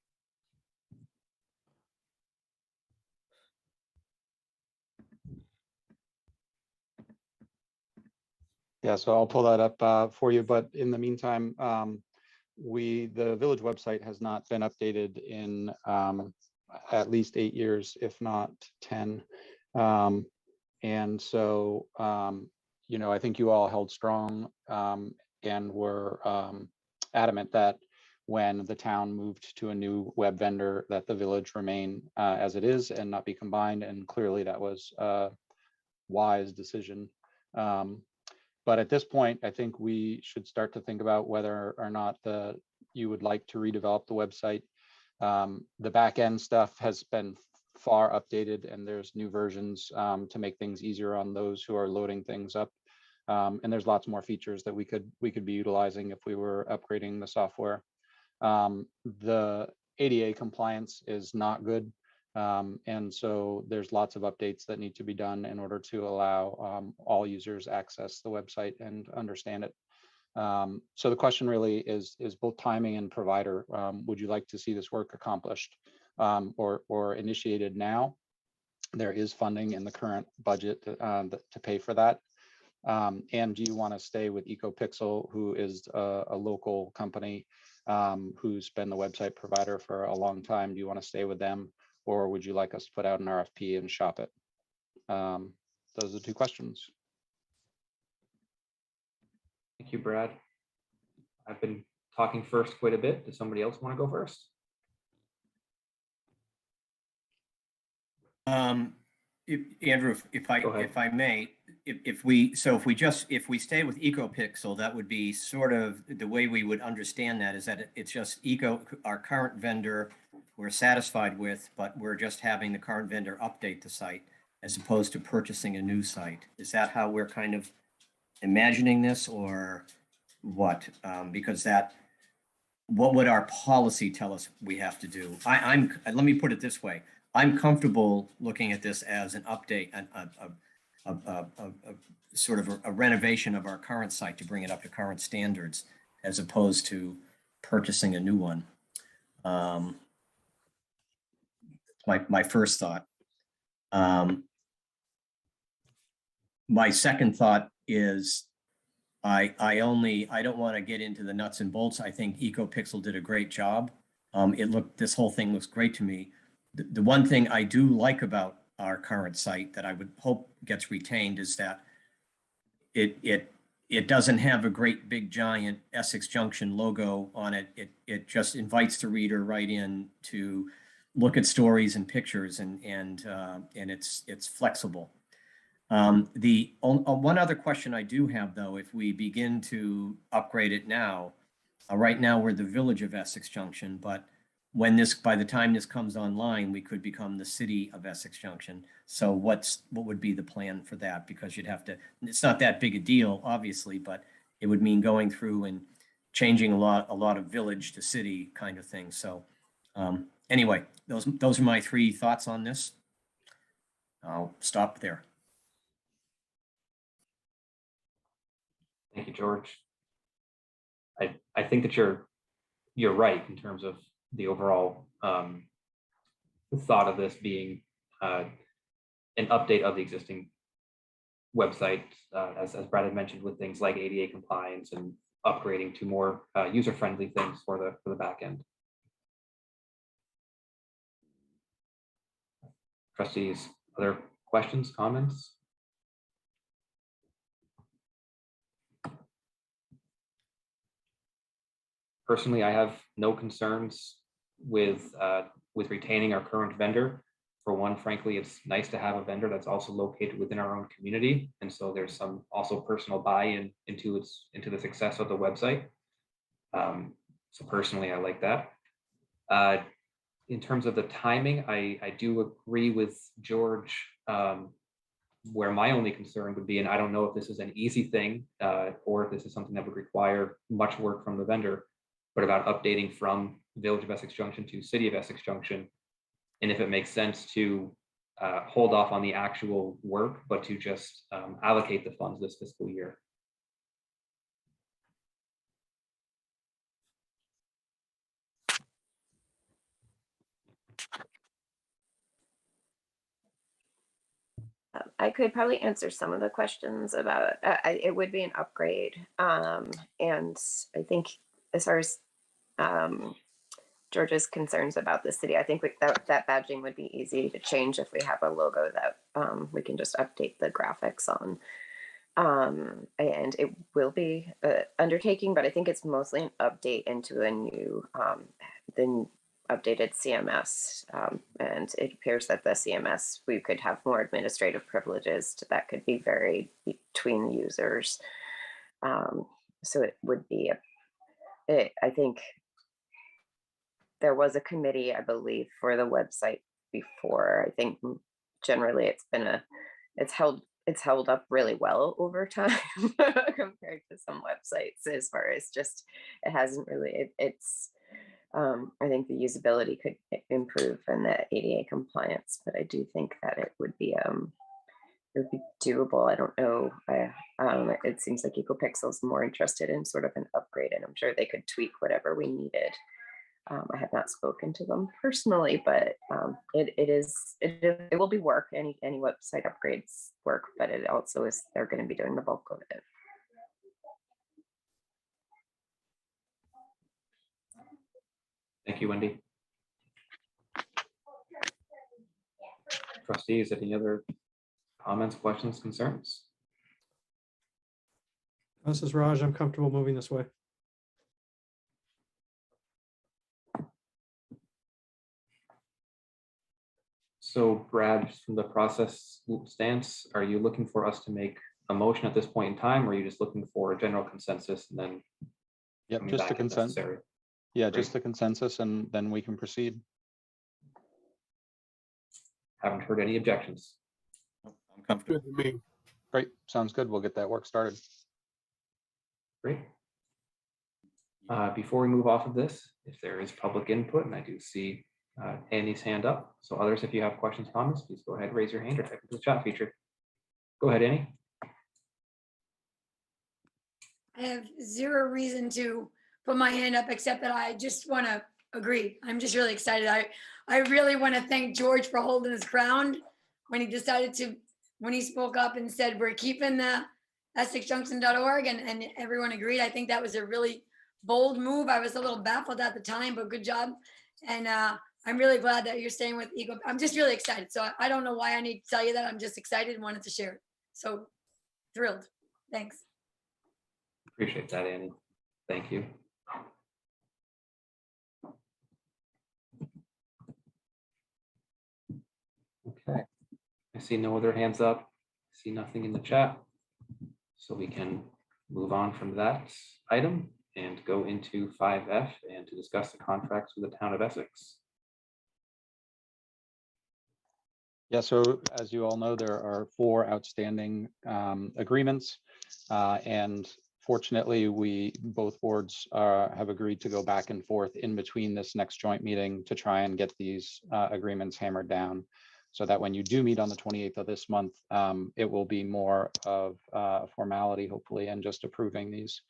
Speaker 3: Yeah, so I'll pull that up for you, but in the meantime, the village website has not been updated in at least 8 years, if not 10. And so, you know, I think you all held strong and were adamant that when the town moved to a new web vendor, that the village remain as it is and not be combined. And clearly that was a wise decision. But at this point, I think we should start to think about whether or not you would like to redevelop the website. The back end stuff has been far updated, and there's new versions to make things easier on those who are loading things up. And there's lots more features that we could be utilizing if we were upgrading the software. The ADA compliance is not good. And so there's lots of updates that need to be done in order to allow all users access the website and understand it. So the question really is both timing and provider. Would you like to see this work accomplished or initiated now? There is funding in the current budget to pay for that. And do you want to stay with EcoPixel, who is a local company who's been the website provider for a long time? Do you want to stay with them, or would you like us to put out an RFP and shop it? Those are the two questions.
Speaker 1: Thank you, Brad. I've been talking first quite a bit. Does somebody else want to go first?
Speaker 7: Andrew, if
Speaker 1: Go ahead.
Speaker 7: I may, if we stay with EcoPixel, that would be sort of the way we would understand that is that it's just our current vendor we're satisfied with, but we're just having the current vendor update the site as opposed to purchasing a new site. Is that how we're kind of imagining this, or what? Because what would our policy tell us we have to do? Let me put it this way. I'm comfortable looking at this as an update, a sort of a renovation of our current site to bring it up to current standards, as opposed to purchasing a new one. My first thought. My second thought is I don't want to get into the nuts and bolts. I think EcoPixel did a great job. This whole thing looks great to me. The one thing I do like about our current site that I would hope gets retained is that it doesn't have a great big giant Essex Junction logo on it. It just invites the reader right in to look at stories and pictures, and it's flexible. One other question I do have, though, if we begin to upgrade it now, right now we're the village of Essex Junction, but by the time this comes online, we could become the city of Essex Junction. So what would be the plan for that? Because it's not that big a deal, obviously, but it would mean going through and changing a lot of village to city kind of thing. So anyway, those are my three thoughts on this. I'll stop there.
Speaker 1: Thank you, George. I think that you're right in terms of the overall thought of this being an update of the existing website, as Brad had mentioned, with things like ADA compliance and upgrading to more user-friendly things for the back end. Trustees, other questions, comments? Personally, I have no concerns with retaining our current vendor. For one, frankly, it's nice to have a vendor that's also located within our own community, and so there's some also personal buy-in into the success of the website. So personally, I like that. In terms of the timing, I do agree with George, where my only concern would be, and I don't know if this is an easy thing or if this is something that would require much work from the vendor, but about updating from Village of Essex Junction to City of Essex Junction, and if it makes sense to hold off on the actual work, but to just allocate the funds this fiscal year.
Speaker 2: I could probably answer some of the questions about it would be an upgrade. And I think as far as George's concerns about the city, I think that badging would be easy to change if we have a logo that we can just update the graphics on. And it will be an undertaking, but I think it's mostly an update into a new, updated CMS, and it appears that the CMS, we could have more administrative privileges that could be varied between users. So it would be I think there was a committee, I believe, for the website before. I think generally it's held up really well over time compared to some websites, as far as just it hasn't really I think the usability could improve and the ADA compliance, but I do think that it would be doable. I don't know. It seems like EcoPixel is more interested in sort of an upgrade, and I'm sure they could tweak whatever we needed. I have not spoken to them personally, but it will be work. Any website upgrades work, but it also is, they're going to be doing the bulk of it.
Speaker 1: Thank you, Wendy. Trustees, any other comments, questions, concerns?
Speaker 5: This is Raj. I'm comfortable moving this way.
Speaker 1: So Brad, from the process stance, are you looking for us to make a motion at this point in time, or are you just looking for a general consensus and then?
Speaker 3: Yep,
Speaker 1: coming
Speaker 3: just
Speaker 1: back
Speaker 3: the
Speaker 1: if
Speaker 3: consent.
Speaker 1: necessary?
Speaker 3: Yeah,
Speaker 1: Great.
Speaker 3: just the consensus, and then we can proceed.
Speaker 1: Haven't heard any objections.
Speaker 6: I'm comfortable.
Speaker 4: Good to me.
Speaker 3: Great, sounds good. We'll get that work started.
Speaker 1: Great. Before we move off of this, if there is public input, and I do see Annie's hand up, so others, if you have questions, comments, please go ahead, raise your hand or type into the chat feature. Go ahead, Annie.
Speaker 12: I have zero reason to put my hand up, except that I just want to agree. I'm just really excited. I really want to thank George for holding his ground when he decided to, when he spoke up and said, we're keeping the EssexJunction.org, and everyone agreed. I think that was a really bold move. I was a little baffled at the time, but good job. And I'm really glad that you're staying with Eagle. I'm just really excited. So I don't know why I need to tell you that. I'm just excited and wanted to share it. So thrilled. Thanks.
Speaker 1: Appreciate that, Annie. Thank you. Okay, I see no other hands up. See nothing in the chat. So we can move on from that item and go into 5F and to discuss the contracts with the town of Essex.
Speaker 3: Yeah, so as you all know, there are 4 outstanding agreements. And fortunately, both boards have agreed to go back and forth in between this next joint meeting to try and get these agreements hammered down, so that when you do meet on the 28th of this month, it will be more of a formality, hopefully, and just approving these.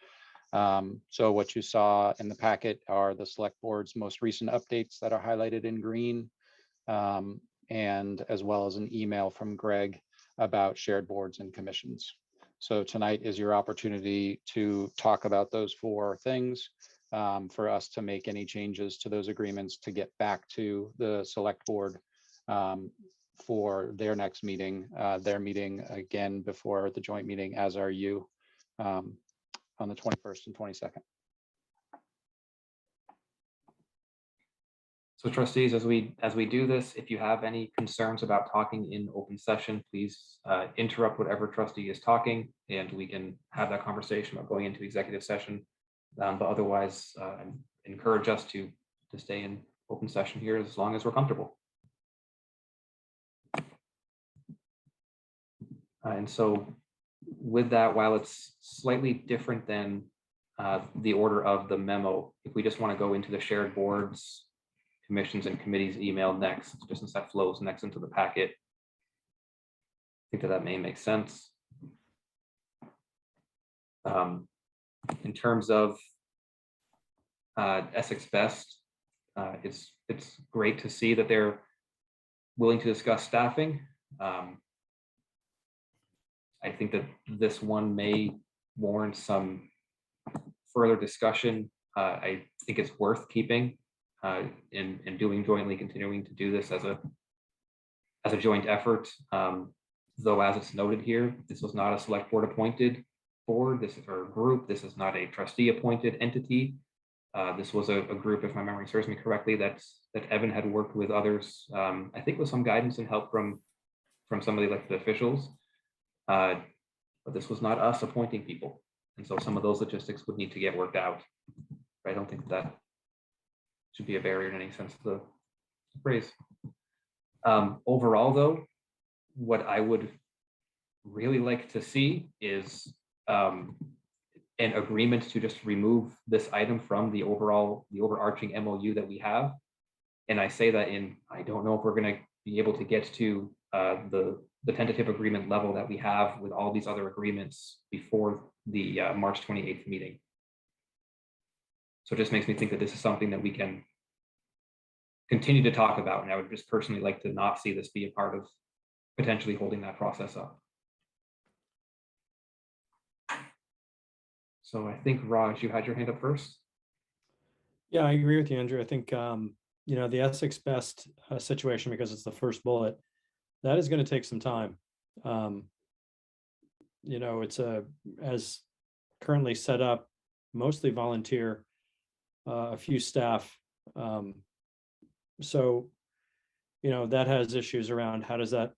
Speaker 3: So what you saw in the packet are the select board's most recent updates that are highlighted in green, and as well as an email from Greg about shared boards and commissions. So tonight is your opportunity to talk about those 4 things, for us to make any changes to those agreements to get back to the select board for their next meeting. They're meeting again before the joint meeting, as are you, on the 21st and 22nd.
Speaker 1: So trustees, as we do this, if you have any concerns about talking in open session, please interrupt whatever trustee is talking, and we can have that conversation about going into executive session. But otherwise, encourage us to stay in open session here as long as we're comfortable. And so with that, while it's slightly different than the order of the memo, if we just want to go into the shared boards, commissions and committees email next, just as that flows next into the packet, I think that may make sense. In terms of Essex Best, it's great to see that they're willing to discuss staffing. I think that this one may warrant some further discussion. I think it's worth keeping and doing jointly, continuing to do this as a joint effort. Though, as it's noted here, this was not a select board appointed board. This is our group. This is not a trustee appointed entity. This was a group, if my memory serves me correctly, that Evan had worked with others, I think with some guidance and help from some of the elected officials. But this was not us appointing people. And so some of those logistics would need to get worked out. I don't think that should be a barrier in any sense of the phrase. Overall, though, what I would really like to see is an agreement to just remove this item from the overarching MOU that we have. And I say that I don't know if we're going to be able to get to the tentative agreement level that we have with all these other agreements before the March 28th meeting. So it just makes me think that this is something that we can continue to talk about. And I would just personally like to not see this be a part of potentially holding that process up. So I think Raj, you had your hand up first.
Speaker 5: Yeah, I agree with you, Andrew. I think, you know, the Essex Best situation, because it's the first bullet, that is going to take some time. You know, it's as currently set up, mostly volunteer, a few staff. So, you know, that has issues around how does that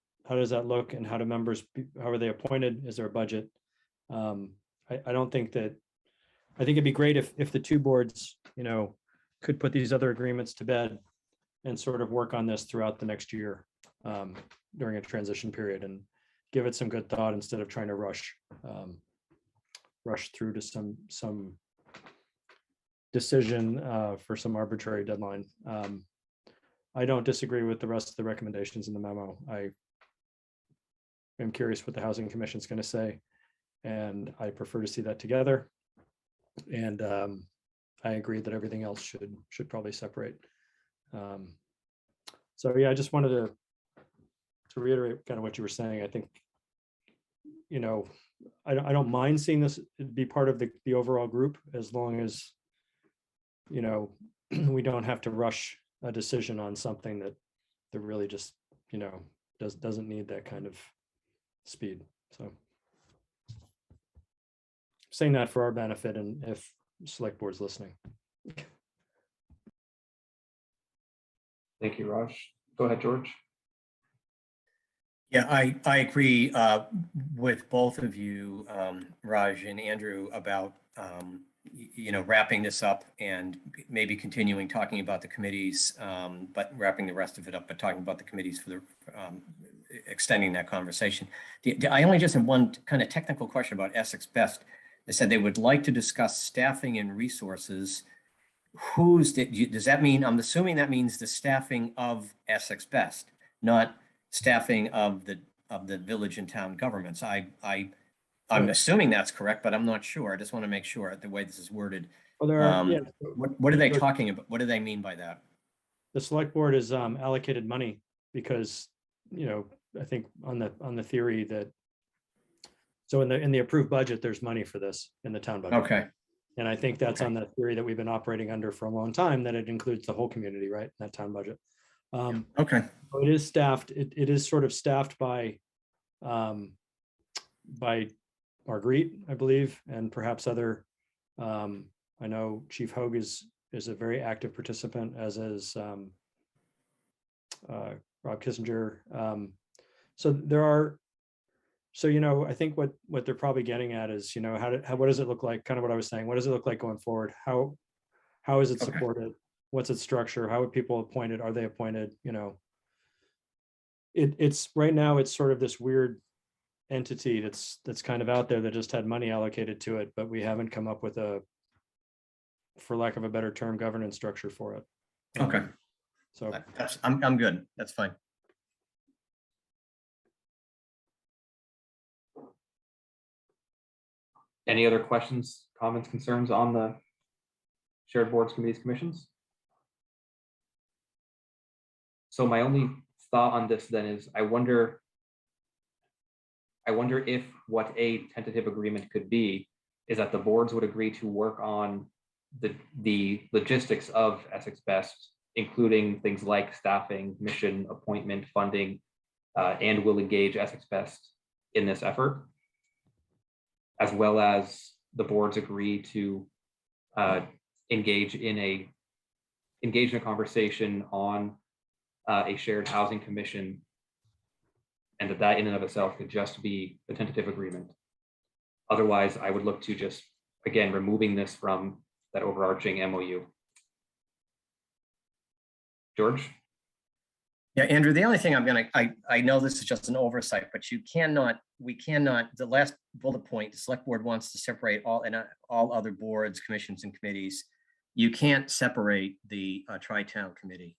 Speaker 5: look, and how do members, how are they appointed? Is there a budget? I don't think that, I think it'd be great if the two boards, you know, could put these other agreements to bed and sort of work on this throughout the next year, during a transition period, and give it some good thought instead of trying to rush through to some decision for some arbitrary deadline. I don't disagree with the rest of the recommendations in the memo. I am curious what the Housing Commission is going to say, and I prefer to see that together. And I agree that everything else should probably separate. So yeah, I just wanted to reiterate kind of what you were saying. I think, you know, I don't mind seeing this be part of the overall group, as long as, you know, we don't have to rush a decision on something that really just, you know, doesn't need that kind of speed. So saying that for our benefit, and if select board's listening.
Speaker 1: Thank you, Raj. Go ahead, George.
Speaker 7: Yeah, I agree with both of you, Raj and Andrew, about you know, wrapping this up and maybe continuing talking about the committees, but wrapping the rest of it up, but talking about the committees for the extending that conversation. I only just have one kind of technical question about Essex Best. They said they would like to discuss staffing and resources. Does that mean, I'm assuming that means the staffing of Essex Best, not staffing of the village and town governments. I'm assuming that's correct, but I'm not sure. I just want to make sure the way this is worded.
Speaker 5: Well, there are, yeah.
Speaker 7: What are they talking about? What do they mean by that?
Speaker 5: The select board is allocated money because, you know, I think on the theory that, so in the approved budget, there's money for this in the town budget.
Speaker 7: Okay.
Speaker 5: And I think that's on that theory that we've been operating under for a long time, that it includes the whole community, right, in that town budget.
Speaker 7: Okay.
Speaker 5: So it is staffed. It is sort of staffed by Marguerite, I believe, and perhaps other. I know Chief Hogue is a very active participant, as is Rob Kissinger. So there are. So, you know, I think what they're probably getting at is, you know, what does it look like? Kind of what I was saying. What does it look like going forward? How is it supported? What's its structure? How are people appointed? Are they appointed? You know, it's right now it's sort of this weird entity that's kind of out there that just had money allocated to it, but we haven't come up with a, for lack of a better term, governance structure for it.
Speaker 7: Okay.
Speaker 5: So
Speaker 7: I'm good. That's fine.
Speaker 1: Any other questions, comments, concerns on the shared boards, committees, commissions? So my only thought on this then is, I wonder if what a tentative agreement could be is that the boards would agree to work on the logistics of Essex Best, including things like staffing, mission, appointment, funding, and will engage Essex Best in this effort, as well as the boards agree to engage in a conversation on a shared housing commission, and that in and of itself could just be a tentative agreement. Otherwise, I would look to just, again, removing this from that overarching MOU. George?
Speaker 7: Yeah, Andrew, the only thing I know this is just an oversight, but we cannot, the last bullet point, the select board wants to separate all other boards, commissions, and committees. You can't separate the tri-town committee.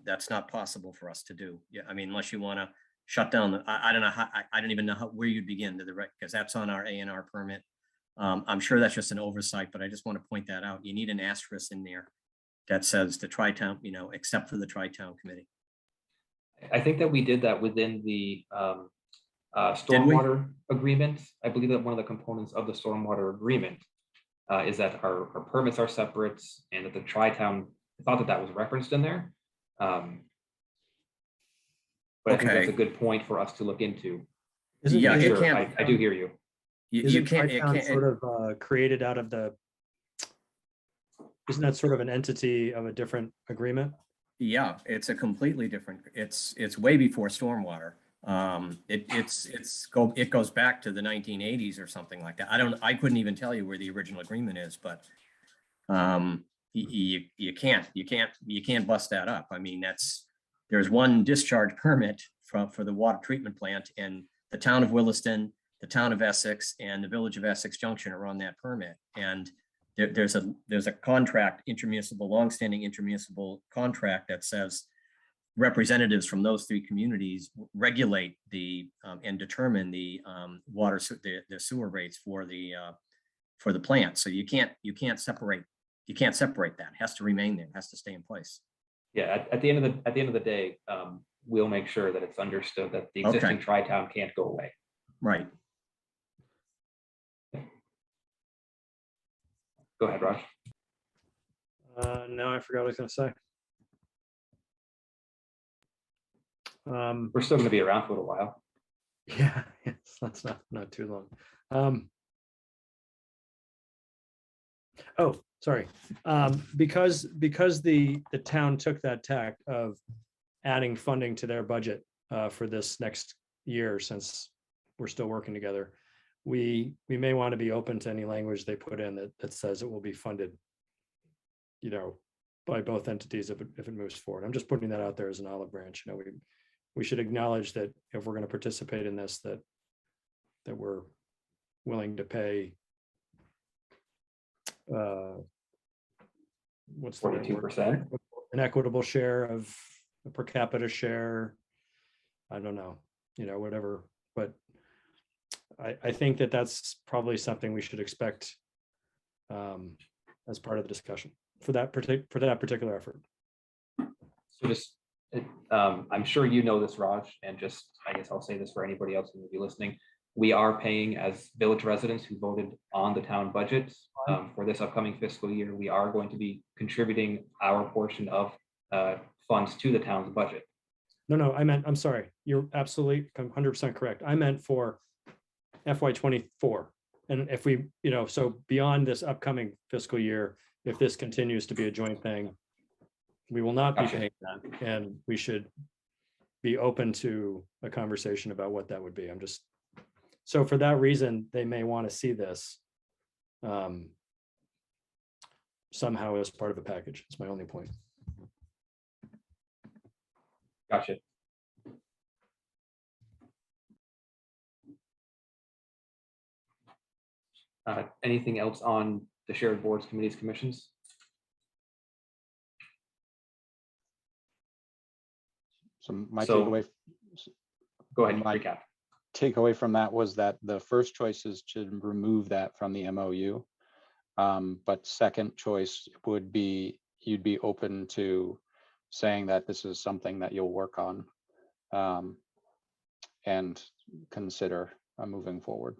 Speaker 7: That's not possible for us to do. Yeah, I mean, unless you want to shut down I don't know how, I don't even know where you'd begin to because that's on our A&R permit. I'm sure that's just an oversight, but I just want to point that out. You need an asterisk in there that says the tri-town, except for the tri-town committee.
Speaker 1: I think that we did that within the
Speaker 7: Did we?
Speaker 1: stormwater agreement. I believe that one of the components of the stormwater agreement is that our permits are separate and that the tri-town, I thought that that was referenced in there. But I think that's a
Speaker 7: Okay.
Speaker 1: good point for us to look into.
Speaker 5: Isn't-
Speaker 7: Yeah,
Speaker 5: isn't-
Speaker 7: it
Speaker 1: Sure,
Speaker 7: can't.
Speaker 1: I do hear you.
Speaker 7: You
Speaker 5: Isn't
Speaker 7: can't, it
Speaker 5: Tri-Town
Speaker 7: can't,
Speaker 5: sort of created out of the, isn't that sort of an entity of a different agreement?
Speaker 7: yeah, it's a completely different, it's way before stormwater. It goes back to the 1980s or something like that. I couldn't even tell you where the original agreement is, but you can't bust that up. I mean, there's one discharge permit for the water treatment plant, and the town of Williston, the town of Essex, and the village of Essex Junction are on that permit. And there's a contract, longstanding intermunicipal contract that says representatives from those three communities regulate and determine the the sewer rates for the plant. So you can't separate that. It has to remain there. It has to stay in place.
Speaker 1: Yeah, at the end of the day, we'll make sure that it's understood that the existing
Speaker 7: Okay.
Speaker 1: tri-town can't go away.
Speaker 7: Right.
Speaker 1: Go ahead, Raj.
Speaker 5: No, I forgot what I was gonna say.
Speaker 1: We're still going to be around for a little while.
Speaker 5: Yeah, yes, that's not too long. Oh, sorry. Because the town took that tack of adding funding to their budget for this next year, since we're still working together, we may want to be open to any language they put in that says it will be funded, by both entities if it moves forward. I'm just putting that out there as an olive branch. We should acknowledge that if we're going to participate in this, that we're willing to pay what's the right word?
Speaker 1: 42%.
Speaker 5: An equitable share of a per capita share. I don't know, whatever, but I think that that's probably something we should expect as part of the discussion for that particular effort.
Speaker 1: So just, I'm sure you know this, Raj, and just, I guess I'll say this for anybody else who may be listening. We are paying, as village residents who voted on the town budget for this upcoming fiscal year, we are going to be contributing our portion of funds to the town's budget.
Speaker 5: No, I'm sorry. You're absolutely 100% correct. I meant for FY24. And if we, so beyond this upcoming fiscal year, if this continues to be a joint thing, we will not be
Speaker 1: Gotcha.
Speaker 5: paying that. And we should be open to a conversation about what that would be. So for that reason, they may want to see this somehow as part of a package. It's my only point.
Speaker 1: Gotcha. Anything else on the shared boards, committees, commissions?
Speaker 3: So my
Speaker 1: So-
Speaker 3: takeaway.
Speaker 1: Go ahead,
Speaker 3: My-
Speaker 1: recap.
Speaker 3: Takeaway from that was that the first choice is to remove that from the MOU. But second choice would be, you'd be open to saying that this is something that you'll work on and consider moving forward.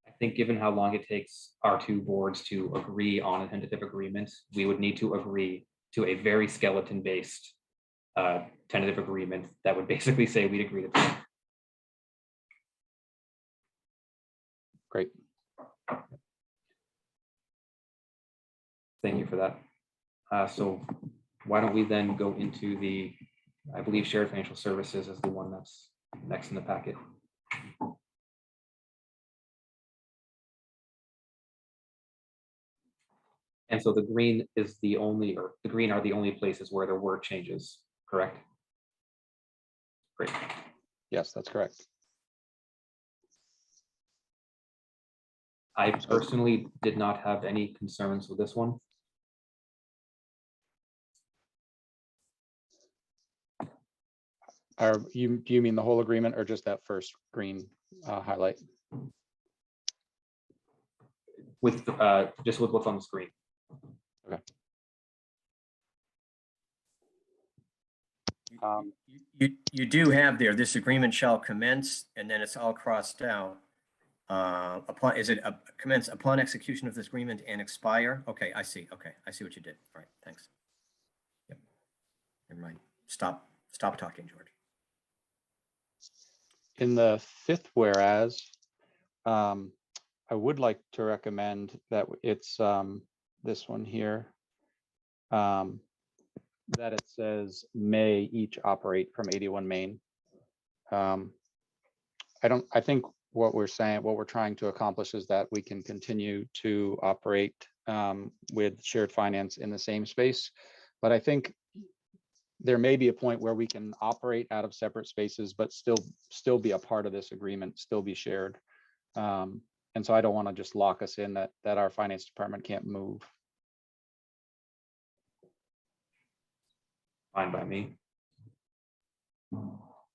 Speaker 1: I think given how long it takes our two boards to agree on a tentative agreement, we would need to agree to a very skeleton-based tentative agreement that would basically say we'd agree to that.
Speaker 3: Great.
Speaker 1: Thank you for that. So why don't we then go into the, I believe shared financial services is the one that's next in the packet. And so the green is the only, or the green are the only places where there were changes, correct? Great.
Speaker 3: Yes, that's correct.
Speaker 1: I personally did not have any concerns with this one.
Speaker 3: Do you mean the whole agreement or just that first green highlight?
Speaker 1: With just with what's on the screen.
Speaker 3: Okay.
Speaker 7: You do have there, this agreement shall commence, and then it's all crossed out. Upon, is it commence upon execution of this agreement and expire? Okay, I see. Okay, I see what you did. All right, thanks. Yep. Never mind. Stop talking, George.
Speaker 3: In the fifth whereas, I would like to recommend that it's this one here. That it says may each operate from 81 Main. I think what we're saying, what we're trying to accomplish is that we can continue to operate with shared finance in the same space. But I think there may be a point where we can operate out of separate spaces, but still be a part of this agreement, still be shared. And so I don't want to just lock us in that our finance department can't move.
Speaker 1: Fine by me.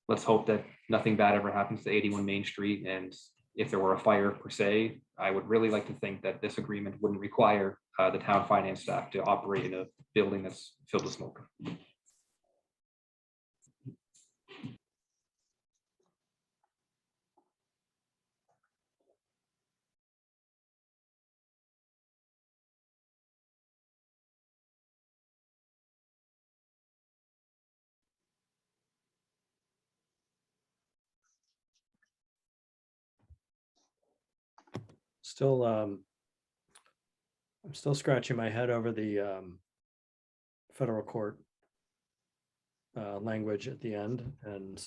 Speaker 1: Let's hope that nothing bad ever happens to 81 Main Street. And if there were a fire per se, I would really like to think that this agreement wouldn't require the town finance staff to operate in a building that's filled with smoke.
Speaker 5: Still, I'm still scratching my head over the federal court language at the end, and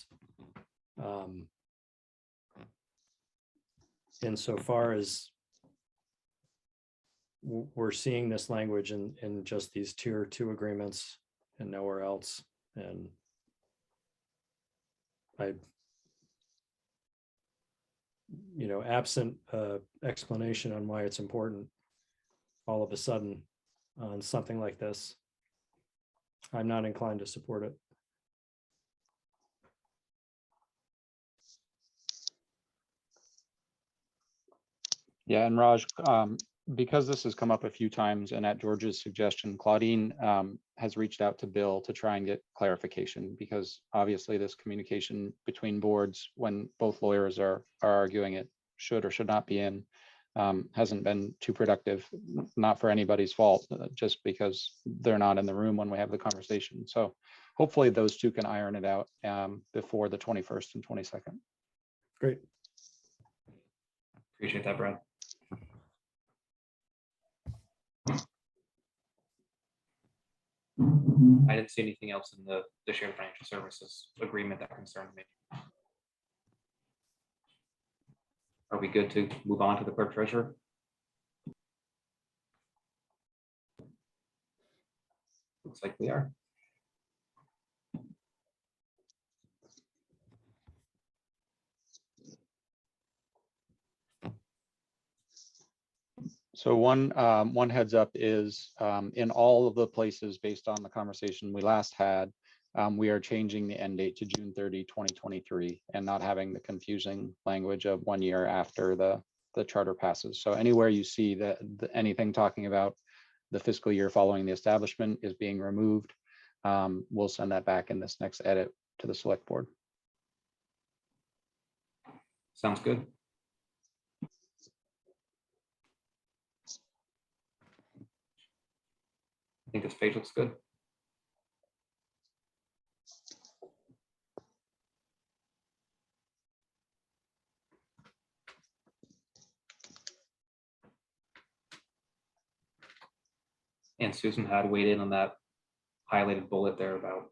Speaker 5: insofar as we're seeing this language in just these tier 2 agreements and nowhere else, and absent explanation on why it's important, all of a sudden on something like this, I'm not inclined to support it.
Speaker 3: Yeah, and Raj, because this has come up a few times, and at George's suggestion, Claudine has reached out to Bill to try and get clarification, because obviously this communication between boards, when both lawyers are arguing it should or should not be in, hasn't been too productive, not for anybody's fault, just because they're not in the room when we have the conversation. So hopefully those two can iron it out before the 21st and 22nd.
Speaker 5: Great.
Speaker 1: Appreciate that, Brad. I didn't see anything else in the shared financial services agreement that concerned me. Are we good to move on to the clerk treasurer? Looks like we are.
Speaker 3: So one heads up is in all of the places based on the conversation we last had, we are changing the end date to June 30, 2023, and not having the confusing language of 1 year after the charter passes. So anywhere you see that anything talking about the fiscal year following the establishment is being removed, we'll send that back in this next edit to the select board.
Speaker 1: Sounds good. I think this page looks good. And Susan had weighed in on that highlighted bullet there about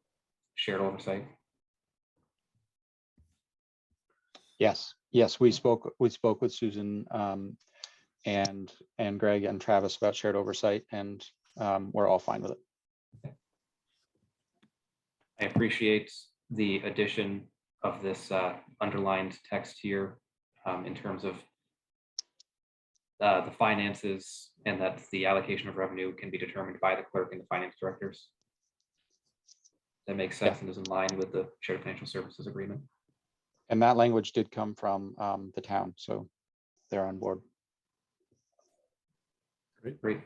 Speaker 1: shared oversight.
Speaker 3: Yes, we spoke with Susan and Greg and Travis about shared oversight, and we're all fine with it.
Speaker 1: I appreciate the addition of this underlined text here in terms of the finances, and that the allocation of revenue can be determined by the clerk and the finance directors. That makes sense and is in line with the shared financial services agreement.
Speaker 3: And that language did come from the town, so they're on board.
Speaker 1: Great.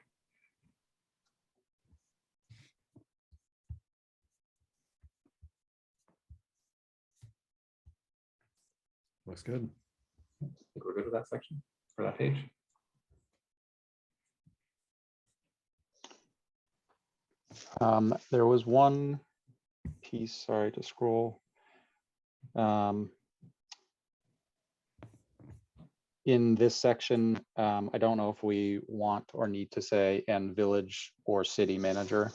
Speaker 5: Looks good.
Speaker 1: I think we're good with that section for that page.
Speaker 3: There was one piece, sorry to scroll. In this section, I don't know if we want or need to say and village or city manager.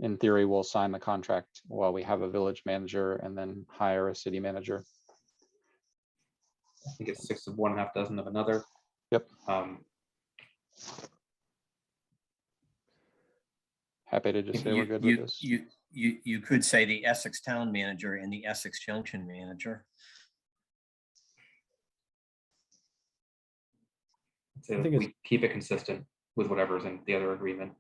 Speaker 3: In theory, we'll sign the contract while we have a village manager and then hire a city manager.
Speaker 1: I think it's 6 of one and a half dozen of another.
Speaker 3: Yep. Happy to just say we're good with this.
Speaker 7: You could say the Essex town manager and the Essex Junction manager.
Speaker 1: So
Speaker 5: I think it's-
Speaker 1: we keep it consistent with whatever's in the other agreement.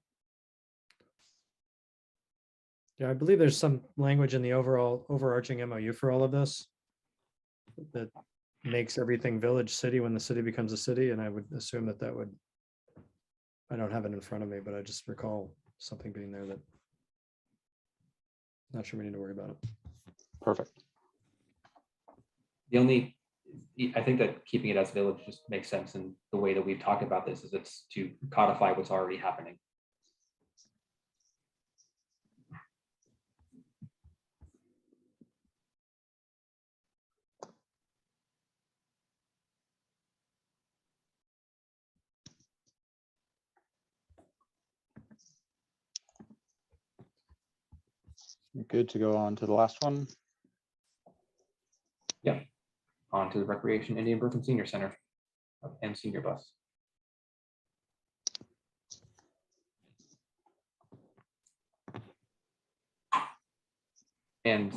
Speaker 5: Yeah, I believe there's some language in the overarching MOU for all of this that makes everything village city when the city becomes a city, and I would assume that that would, I don't have it in front of me, but I just recall something being there that, not sure we need to worry about it.
Speaker 3: Perfect.
Speaker 1: The only, I think that keeping it as village just makes sense, and the way that we've talked about this is it's to codify what's already happening.
Speaker 3: Good to go on to the last one.
Speaker 1: Yeah. On to the Recreation Indian Brook and Senior Center and Senior Bus. And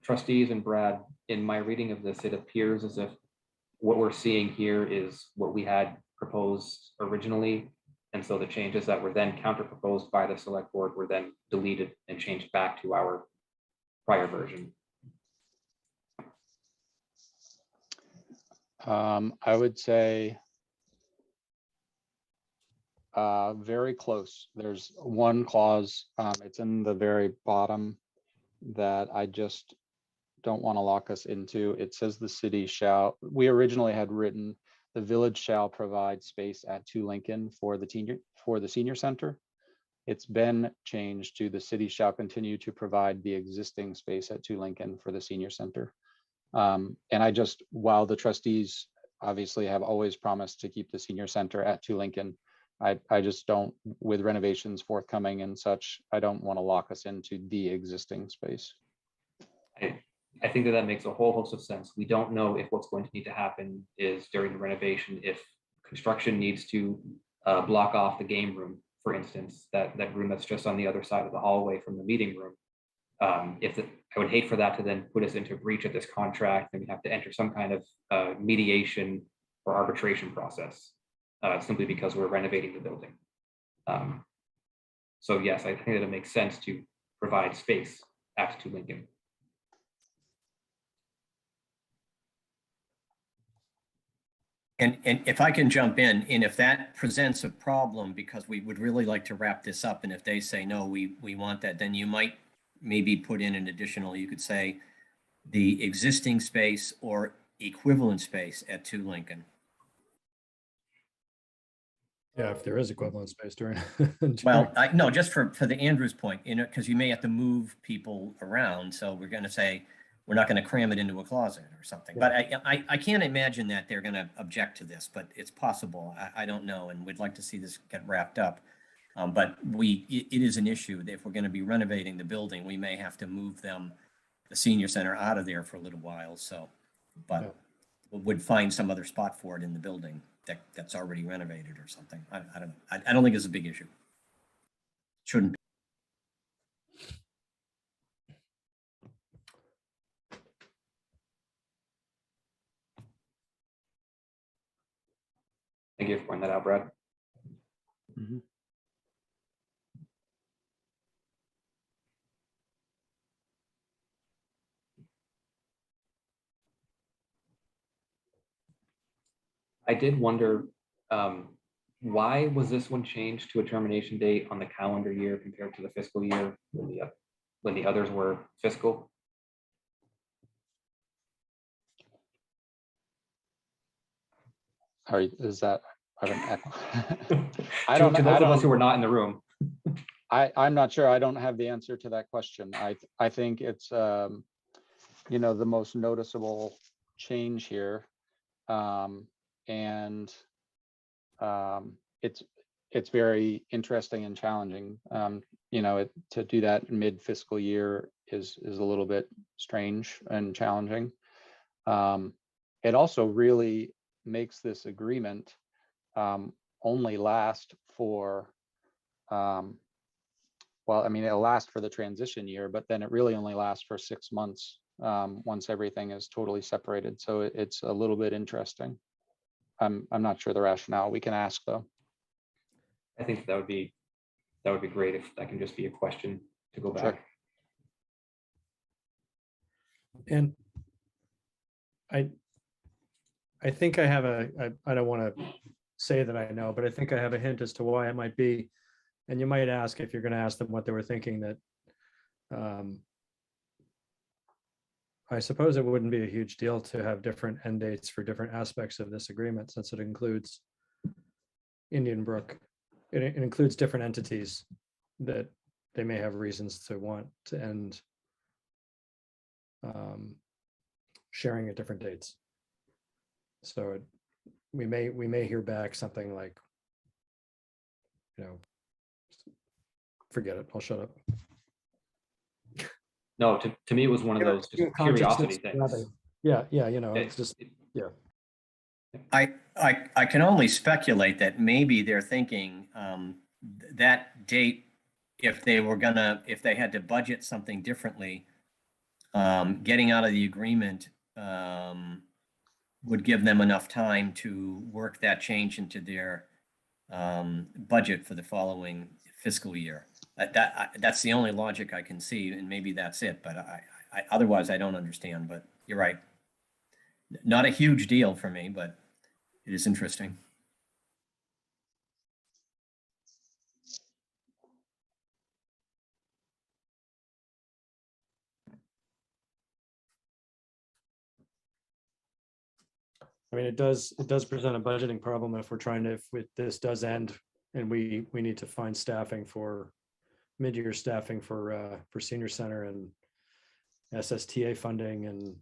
Speaker 1: trustees and Brad, in my reading of this, it appears as if what we're seeing here is what we had proposed originally. And so the changes that were then counter proposed by the select board were then deleted and changed back to our prior version.
Speaker 3: I would say very close. There's one clause, it's in the very bottom that I just don't want to lock us into. It says the city shall, we originally had written the village shall provide space at 2 Lincoln for the senior center. It's been changed to the city shall continue to provide the existing space at 2 Lincoln for the senior center. And I just, while the trustees obviously have always promised to keep the senior center at 2 Lincoln, I just don't, with renovations forthcoming and such, I don't want to lock us into the existing space.
Speaker 1: I think that makes a whole host of sense. We don't know if what's going to need to happen is during the renovation, if construction needs to block off the game room, for instance, that room that's just on the other side of the hallway from the meeting room. I would hate for that to then put us into breach of this contract, and we have to enter some kind of mediation or arbitration process simply because we're renovating the building. So yes, I think that it makes sense to provide space at 2 Lincoln.
Speaker 7: And if I can jump in, and if that presents a problem, because we would really like to wrap this up, and if they say, no, we want that, then you might maybe put in an additional, you could say, the existing space or equivalent space at 2 Lincoln.
Speaker 5: Yeah, if there is equivalent space during.
Speaker 7: Well, no, just for the Andrews point, because you may have to move people around. So we're going to say, we're not going to cram it into a closet or something.
Speaker 5: Yeah.
Speaker 7: But I can't imagine that they're going to object to this, but it's possible. I don't know. And we'd like to see this get wrapped up. But it is an issue that if we're going to be renovating the building, we may have to move the senior center out of there for a little while. So, but we would find some other spot for it in the building that's already renovated or something. I don't know. I don't think it's a big issue. Shouldn't be.
Speaker 1: Thank you for pointing that out, Brad.
Speaker 3: Mm-hmm.
Speaker 1: I did wonder, why was this one changed to a termination date on the calendar year compared to the fiscal year when the others were fiscal?
Speaker 3: Is that? I don't. I
Speaker 1: To
Speaker 3: don't.
Speaker 1: those
Speaker 3: I
Speaker 1: of us who
Speaker 3: don't.
Speaker 1: are not in the room.
Speaker 3: I'm not sure. I don't have the answer to that question. I think it's you know, the most noticeable change here, and it's very interesting and challenging. You know, to do that mid fiscal year is a little bit strange and challenging. It also really makes this agreement only last for, well, I mean, it'll last for the transition year, but then it really only lasts for 6 months once everything is totally separated. So it's a little bit interesting. I'm not sure the rationale. We can ask though.
Speaker 1: I think that would be great if that can just be a question to go back.
Speaker 3: Sure.
Speaker 5: And I think I have I don't want to say that I know, but I think I have a hint as to why it might be. And you might ask, if you're going to ask them what they were thinking, that I suppose it wouldn't be a huge deal to have different end dates for different aspects of this agreement, since it includes Indian Brook. It includes different entities that they may have reasons to want to end sharing at different dates. So we may hear back something like, you know, forget it, I'll shut up.
Speaker 1: No, to me, it was one of those just curiosity things.
Speaker 5: Yeah, you know, it's just, yeah.
Speaker 7: I can only speculate that maybe they're thinking that date, if they had to budget something differently, getting out of the agreement would give them enough time to work that change into their budget for the following fiscal year. That's the only logic I can see, and maybe that's it, but I otherwise I don't understand, but you're right. Not a huge deal for me, but it is interesting.
Speaker 5: I mean, it does present a budgeting problem if we're trying to, if this does end and we need to find staffing for mid-year staffing for senior center and SSTA funding, and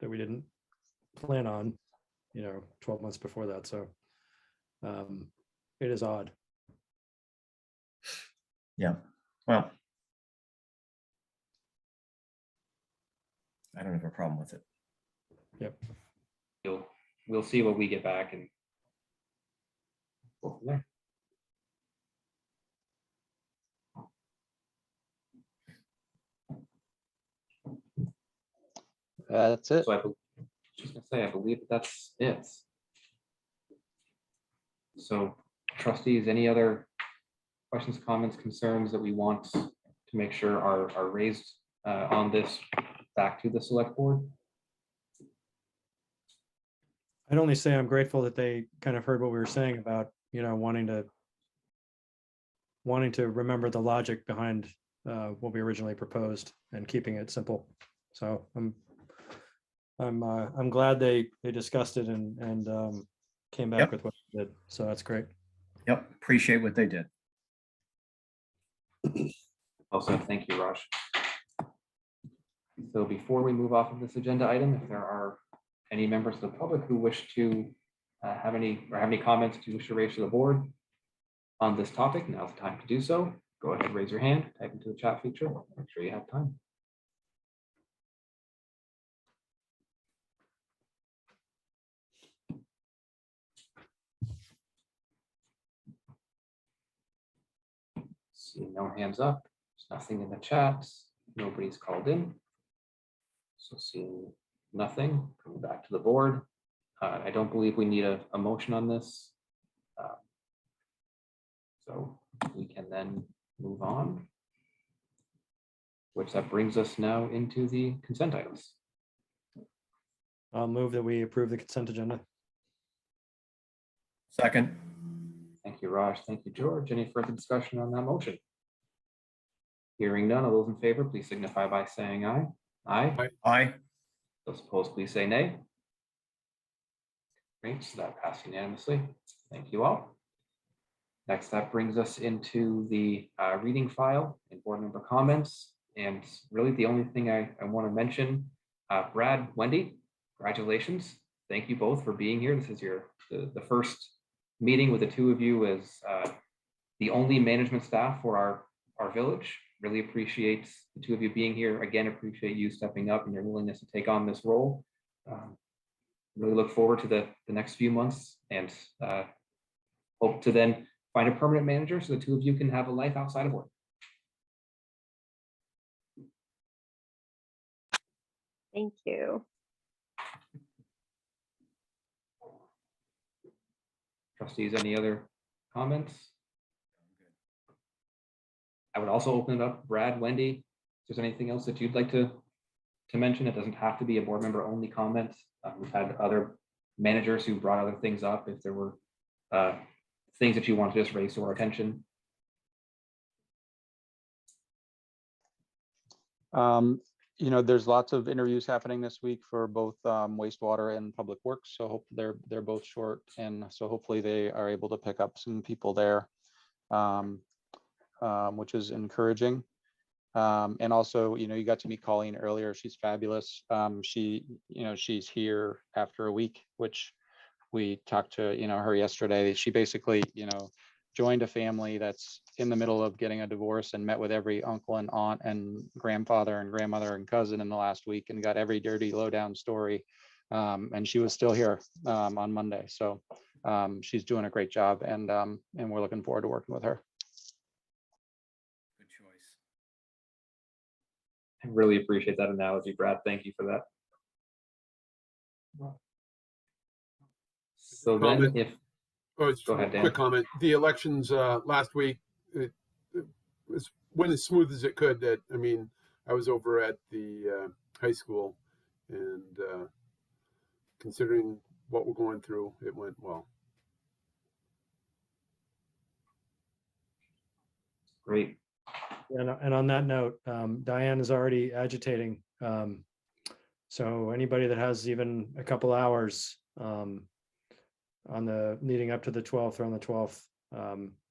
Speaker 5: that we didn't plan on, you know, 12 months before that. So it is odd.
Speaker 7: Yeah, well, I don't have a problem with it.
Speaker 5: Yep.
Speaker 1: We'll see what we get back and go from there.
Speaker 3: That's it.
Speaker 1: So I believe that's it. So trustees, any other questions, comments, concerns that we want to make sure are raised on this back to the select board?
Speaker 5: I'd only say I'm grateful that they kind of heard what we were saying about, you know, wanting to remember the logic behind what we originally proposed and keeping it simple. So I'm glad they discussed it and came back with what they did. So that's great.
Speaker 7: Yep, appreciate what they did.
Speaker 1: Also, thank you, Raj. So before we move off of this agenda item, if there are any members of the public who wish to have any comments you wish to raise to the board on this topic, now's the time to do so. Go ahead, raise your hand, type into the chat feature. Make sure you have time. See no hands up. There's nothing in the chat. Nobody's called in. So seeing nothing, coming back to the board. I don't believe we need a motion on this. So we can then move on, which that brings us now into the consent items.
Speaker 5: I'll move that we approve the consent agenda.
Speaker 7: Second.
Speaker 1: Thank you, Raj. Thank you, George. Any further discussion on that motion? Hearing none, all those in favor, please signify by saying aye. Aye.
Speaker 7: Aye.
Speaker 1: Those opposed, please say nay. Great, so that passed unanimously. Thank you all. Next, that brings us into the reading file and board member comments. And really the only thing I want to mention, Brad, Wendy, congratulations. Thank you both for being here. This is the first meeting with the two of you as the only management staff for our village. Really appreciate the two of you being here. Again, appreciate you stepping up and your willingness to take on this role. Really look forward to the next few months and hope to then find a permanent manager so the two of you can have a life outside of work.
Speaker 2: Thank you.
Speaker 1: Trustees, any other comments? I would also open it up, Brad, Wendy, if there's anything else that you'd like to mention. It doesn't have to be a board member only comment. We've had other managers who brought other things up if there were things that you want to just raise to our attention.
Speaker 3: You know, there's lots of interviews happening this week for both wastewater and public works. So hope they're both short, and so hopefully they are able to pick up some people there, which is encouraging. And also, you know, you got to meet Colleen earlier. She's fabulous. She's here after a week, which we talked to, her yesterday. She basically, joined a family that's in the middle of getting a divorce and met with every uncle and aunt and grandfather and grandmother and cousin in the last week and got every dirty lowdown story. And she was still here on Monday. So she's doing a great job, and we're looking forward to working with her.
Speaker 7: Good choice.
Speaker 1: I really appreciate that analogy, Brad. Thank you for that. So then if,
Speaker 4: Go
Speaker 1: ahead, Dan.
Speaker 4: Quick comment. The elections last week, it went as smooth as it could. I was over at the high school, and considering what we're going through, it went well.
Speaker 1: Great.
Speaker 5: And on that note, Diane is already agitating. So anybody that has even a couple hours on the leading up to the 12th or on the 12th,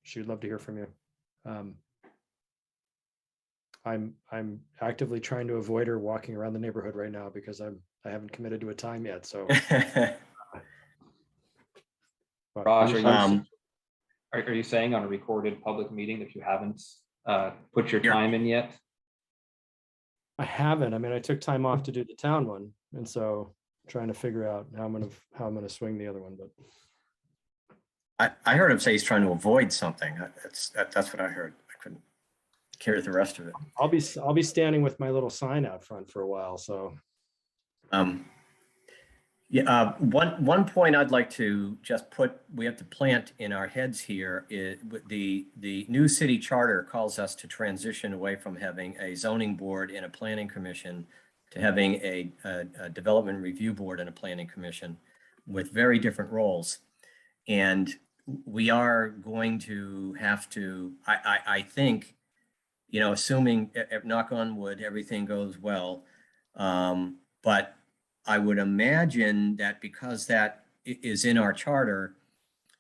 Speaker 5: she would love to hear from you. I'm actively trying to avoid her walking around the neighborhood right now because I haven't committed to a time yet. So,
Speaker 1: Raj, are you saying on a recorded public meeting that you haven't put your time in yet?
Speaker 5: I haven't. I took time off to do the town one, and so trying to figure out how I'm gonna swing the other one. But
Speaker 7: I heard him say he's trying to avoid something. That's what I heard. I couldn't carry the rest of it.
Speaker 5: I'll be standing with my little sign out front for a while. So,
Speaker 7: one point I'd like to just we have to plant in our heads here is the new city charter calls us to transition away from having a zoning board and a planning commission to having a development review board and a planning commission with very different roles. And we are going to have to, I think, assuming, knock on wood, everything goes well. But I would imagine that because that is in our charter,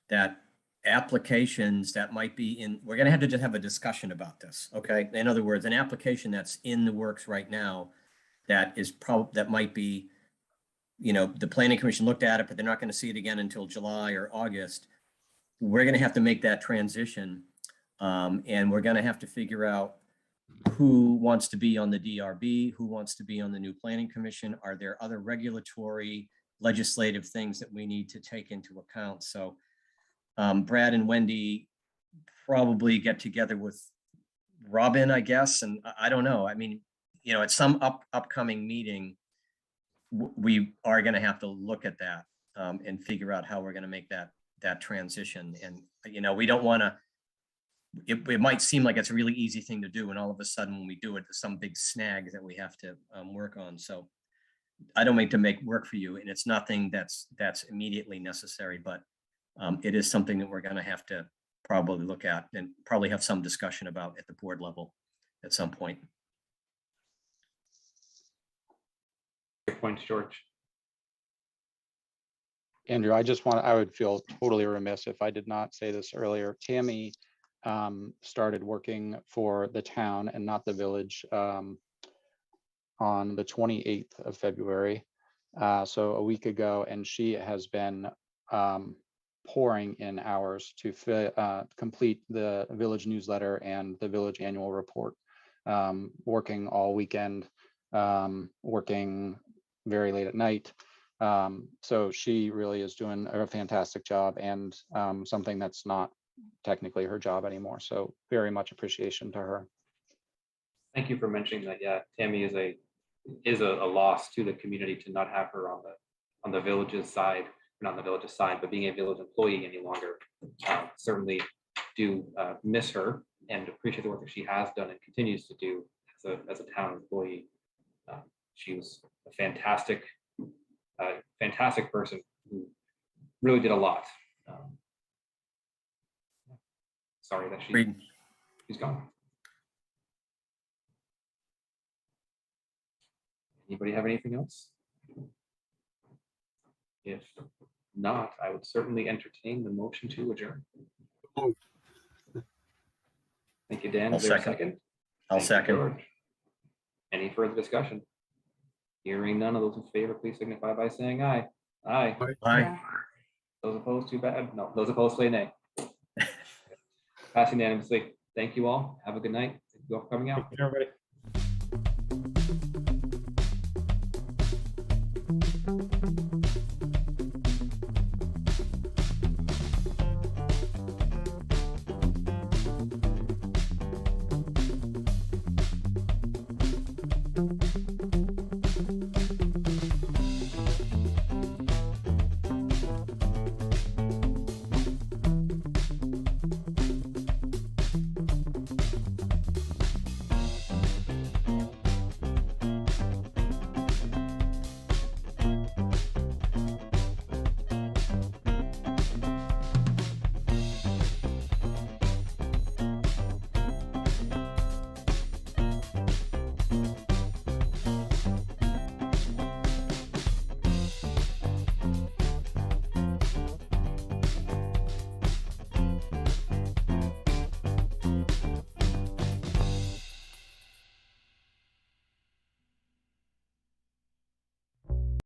Speaker 7: that applications that might be we're going to have to just have a discussion about this. Okay. In other words, an application that's in the works right now that might be, the planning commission looked at it, but they're not going to see it again until July or August. We're going to have to make that transition. And we're going to have to figure out who wants to be on the DRB, who wants to be on the new planning commission. Are there other regulatory legislative things that we need to take into account? So Brad and Wendy probably get together with Robin, I guess. And I don't know. At some upcoming meeting, we are going to have to look at that and figure out how we're going to make that transition. And, we don't want to, it might seem like it's a really easy thing to do. And all of a sudden when we do it, there's some big snag that we have to work on. So I don't mean to make work for you, and it's nothing that's immediately necessary, but it is something that we're going to have to probably look at and probably have some discussion about at the board level at some point.
Speaker 1: Good points, George.
Speaker 3: Andrew, I would feel totally remiss if I did not say this earlier. Tammy started working for the town and not the village on the 28th of February. So a week ago, and she has been pouring in hours to complete the village newsletter and the village annual report, working all weekend, working very late at night. So she really is doing a fantastic job, and something that's not technically her job anymore. So very much appreciation to her.
Speaker 1: Thank you for mentioning that. Yeah, Tammy is a loss to the community to not have her on the village's side, not on the village's side, but being a village employee any longer. Certainly do miss her and appreciate the work that she has done and continues to do as a town employee. She was a fantastic person who really did a lot. Sorry that she's gone. Anybody have anything else? If not, I would certainly entertain the motion to adjourn.
Speaker 4: Oh.
Speaker 1: Thank you, Dan.
Speaker 7: I'll
Speaker 1: Is there a
Speaker 7: second.
Speaker 1: second?
Speaker 7: I'll
Speaker 1: Thank you,
Speaker 7: second.
Speaker 1: George. Any further discussion? Hearing none of those in favor, please signify by saying aye. Aye.
Speaker 7: Aye.
Speaker 1: Those opposed, too bad. No, those opposed say nay. Pass unanimously. Thank you all. Have a good night. Thank you all for coming out.
Speaker 5: Everybody.